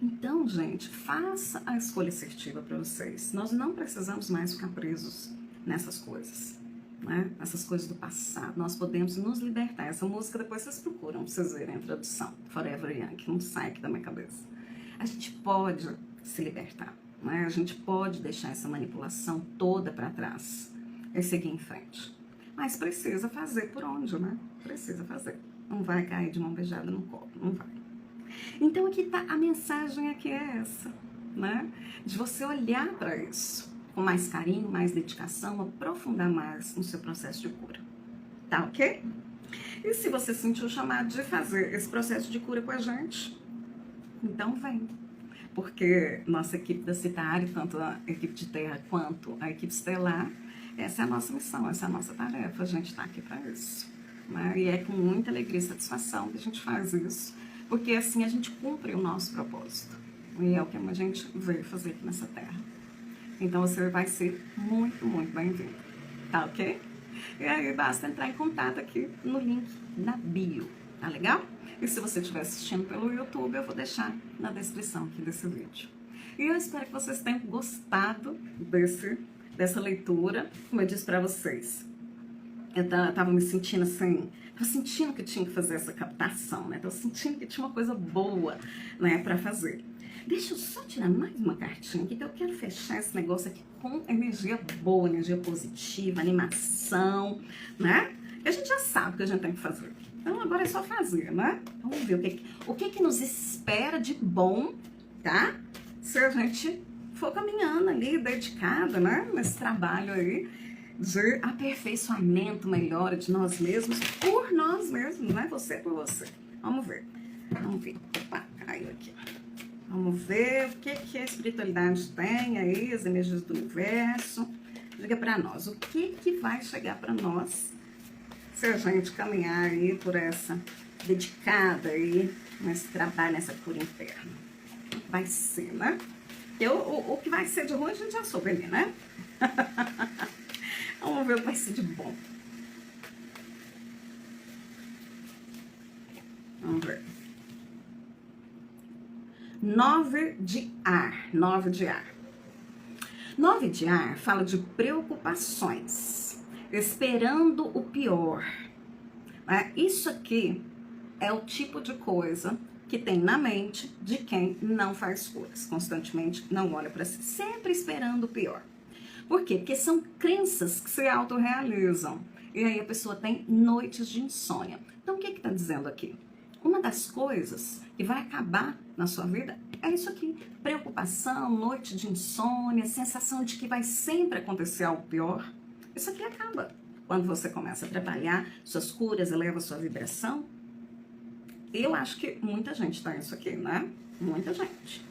Então, gente, faça a escolha assertiva para vocês. Nós não precisamos mais ficar presos nessas coisas. né? Essas coisas do passado, nós podemos nos libertar. Essa música depois vocês procuram, pra vocês verem a tradução, Forever Young, que não sai aqui da minha cabeça. A gente pode se libertar, né? A gente pode deixar essa manipulação toda para trás e seguir em frente. Mas precisa fazer por onde, né? Precisa fazer. Não vai cair de mão beijada no colo, não vai. Então aqui tá, a mensagem aqui é essa, né? De você olhar para isso com mais carinho, mais dedicação, aprofundar mais no seu processo de cura. Tá ok? E se você sentiu o chamado de fazer esse processo de cura com a gente, então vem. Porque nossa equipe da Citari, tanto a equipe de Terra quanto a equipe estelar, essa é a nossa missão, essa é a nossa tarefa, a gente está aqui para isso. Né? E é com muita alegria e satisfação que a gente faz isso, porque assim a gente cumpre o nosso propósito. E é o que a gente veio fazer aqui nessa Terra. Então você vai ser muito, muito bem-vindo. Tá ok? E aí basta entrar em contato aqui no link na bio. Tá legal? E se você estiver assistindo pelo YouTube, eu vou deixar na descrição aqui desse vídeo. E eu espero que vocês tenham gostado dessa leitura. Como eu disse pra vocês, eu tava me sentindo assim, tava sentindo que tinha que fazer essa captação, né? Tava sentindo que tinha uma coisa boa, né, pra fazer. Deixa eu só tirar mais uma cartinha aqui, que eu quero fechar esse negócio aqui com energia boa, energia positiva, animação, né? E a gente já sabe o que a gente tem que fazer. Então agora é só fazer, né? Vamos ver o que nos espera de bom, tá? Se a gente for caminhando ali, dedicada, né? Nesse trabalho aí de aperfeiçoamento, melhora de nós mesmos, por nós mesmos, né? Você por você. Vamos ver. Vamos ver. Opa, caiu aqui. Vamos ver o que a espiritualidade tem aí, as energias do universo. Diga pra nós, o que vai chegar pra nós se a gente caminhar aí por essa dedicada aí nesse trabalho, nessa cura interna. Vai ser, né? O que vai ser de ruim a gente já soube ali, né? Vamos ver o que vai ser de bom. Vamos ver. 9 de ar. 9 de ar. 9 de ar fala de preocupações, esperando o pior. Isso aqui é o tipo de coisa que tem na mente de quem não faz curas, constantemente não olha para si, sempre esperando o pior. Por quê? Porque são crenças que se autorrealizam. E aí a pessoa tem noites de insônia. Então o que está dizendo aqui? Uma das coisas que vai acabar na sua vida é isso aqui. Preocupação, noite de insônia, sensação de que vai sempre acontecer algo pior. Isso aqui acaba. Quando você começa a trabalhar suas curas, eleva sua vibração. Eu acho que muita gente tá nisso aqui, né? Muita gente.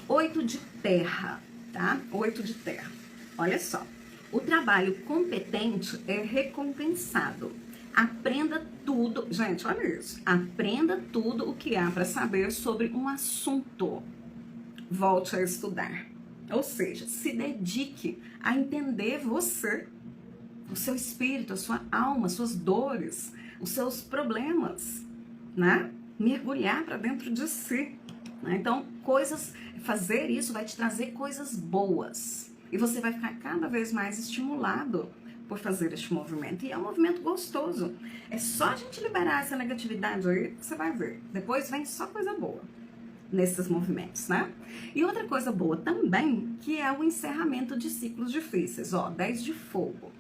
8 de terra, tá? 8 de terra. Olha só. O trabalho competente é recompensado. Aprenda tudo, gente, olha isso. Aprenda tudo o que há para saber sobre um assunto. Volte a estudar. Ou seja, se dedique a entender você, o seu espírito, a sua alma, suas dores, os seus problemas, né? Mergulhar para dentro de si. Né? Então, fazer isso vai te trazer coisas boas. E você vai ficar cada vez mais estimulado por fazer este movimento. E é um movimento gostoso. É só a gente liberar essa negatividade aí que você vai ver. Depois vem só coisa boa nesses movimentos, né? E outra coisa boa também, que é o encerramento de ciclos difíceis. Ó, 10 de fogo.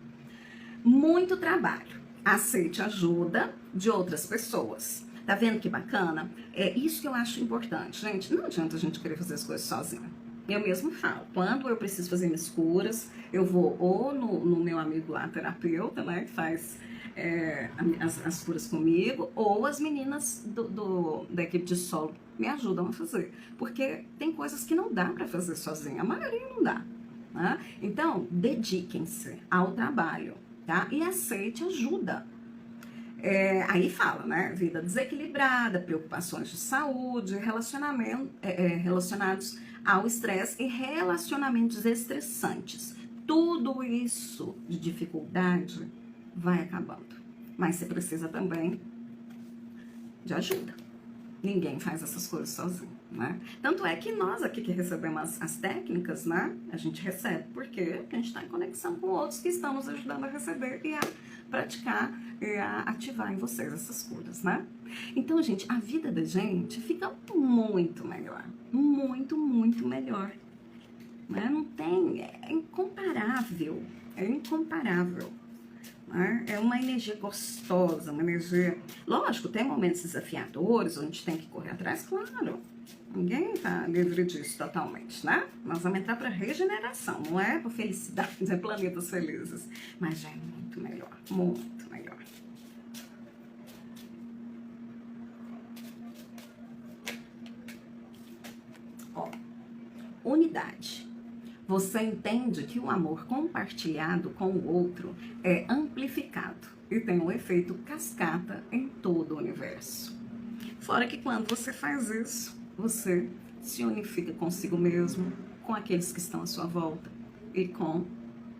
Muito trabalho. Aceite ajuda de outras pessoas. Tá vendo que bacana? É isso que eu acho importante, gente. Não adianta a gente querer fazer as coisas sozinha. Eu mesmo falo, quando eu preciso fazer minhas curas, eu vou ou no meu amigo lá, terapeuta, né, que faz as curas comigo, ou as meninas da equipe de solo me ajudam a fazer. Porque tem coisas que não dá para fazer sozinha, a maioria não dá. Né? Então, dediquem-se ao trabalho, tá? E aceite ajuda. Aí fala, né? Vida desequilibrada, preocupações de saúde, relacionados ao estresse e relacionamentos estressantes. Tudo isso de dificuldade vai acabando. Mas você precisa também de ajuda. Ninguém faz essas coisas sozinho, né? Tanto é que nós aqui que recebemos as técnicas, né? A gente recebe porque a gente está em conexão com outros que estão nos ajudando a receber e a praticar e a ativar em vocês essas curas, né? Então, gente, a vida da gente fica muito melhor, muito melhor, né? Não tem, é incomparável, né? É uma energia gostosa, uma energia... Lógico, tem momentos desafiadores, onde a gente tem que correr atrás, claro. Ninguém tá livre disso totalmente, né? Nós vamos entrar para regeneração, não é para felicidade, é planetas felizes. Mas já é muito melhor, muito melhor. Ó, unidade. Você entende que o amor compartilhado com o outro é amplificado e tem um efeito cascata em todo o universo. Fora que quando você faz isso, você se unifica consigo mesmo, com aqueles que estão à sua volta e com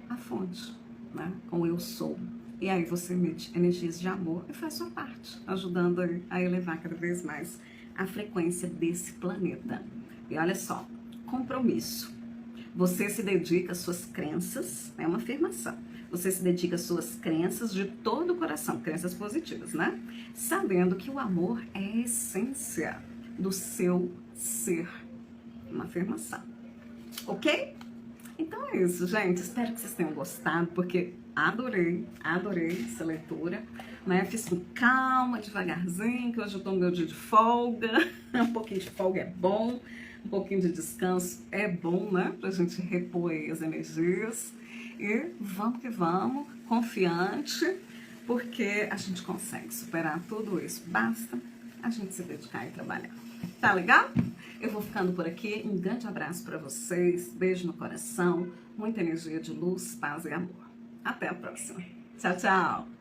a fonte, né? Com o eu sou. E aí você emite energias de amor e faz sua parte, ajudando a elevar cada vez mais a frequência desse planeta. E olha só, compromisso. Você se dedica às suas crenças, é uma afirmação. Você se dedica às suas crenças de todo o coração, crenças positivas, né? Sabendo que o amor é a essência do seu ser. Uma afirmação. Ok? Então é isso, gente. Espero que vocês tenham gostado, porque adorei essa leitura, né? Fiz com calma, devagarzinho, que hoje eu tô no meu dia de folga. Um pouquinho de folga é bom. Um pouquinho de descanso é bom, né? Pra gente repor aí as energias. E vamos que vamos, confiante, porque a gente consegue superar tudo isso. Basta a gente se dedicar e trabalhar. Tá legal? Eu vou ficando por aqui. Um grande abraço para vocês. Beijo no coração. Muita energia de luz, paz e amor. Até a próxima. Tchau, tchau.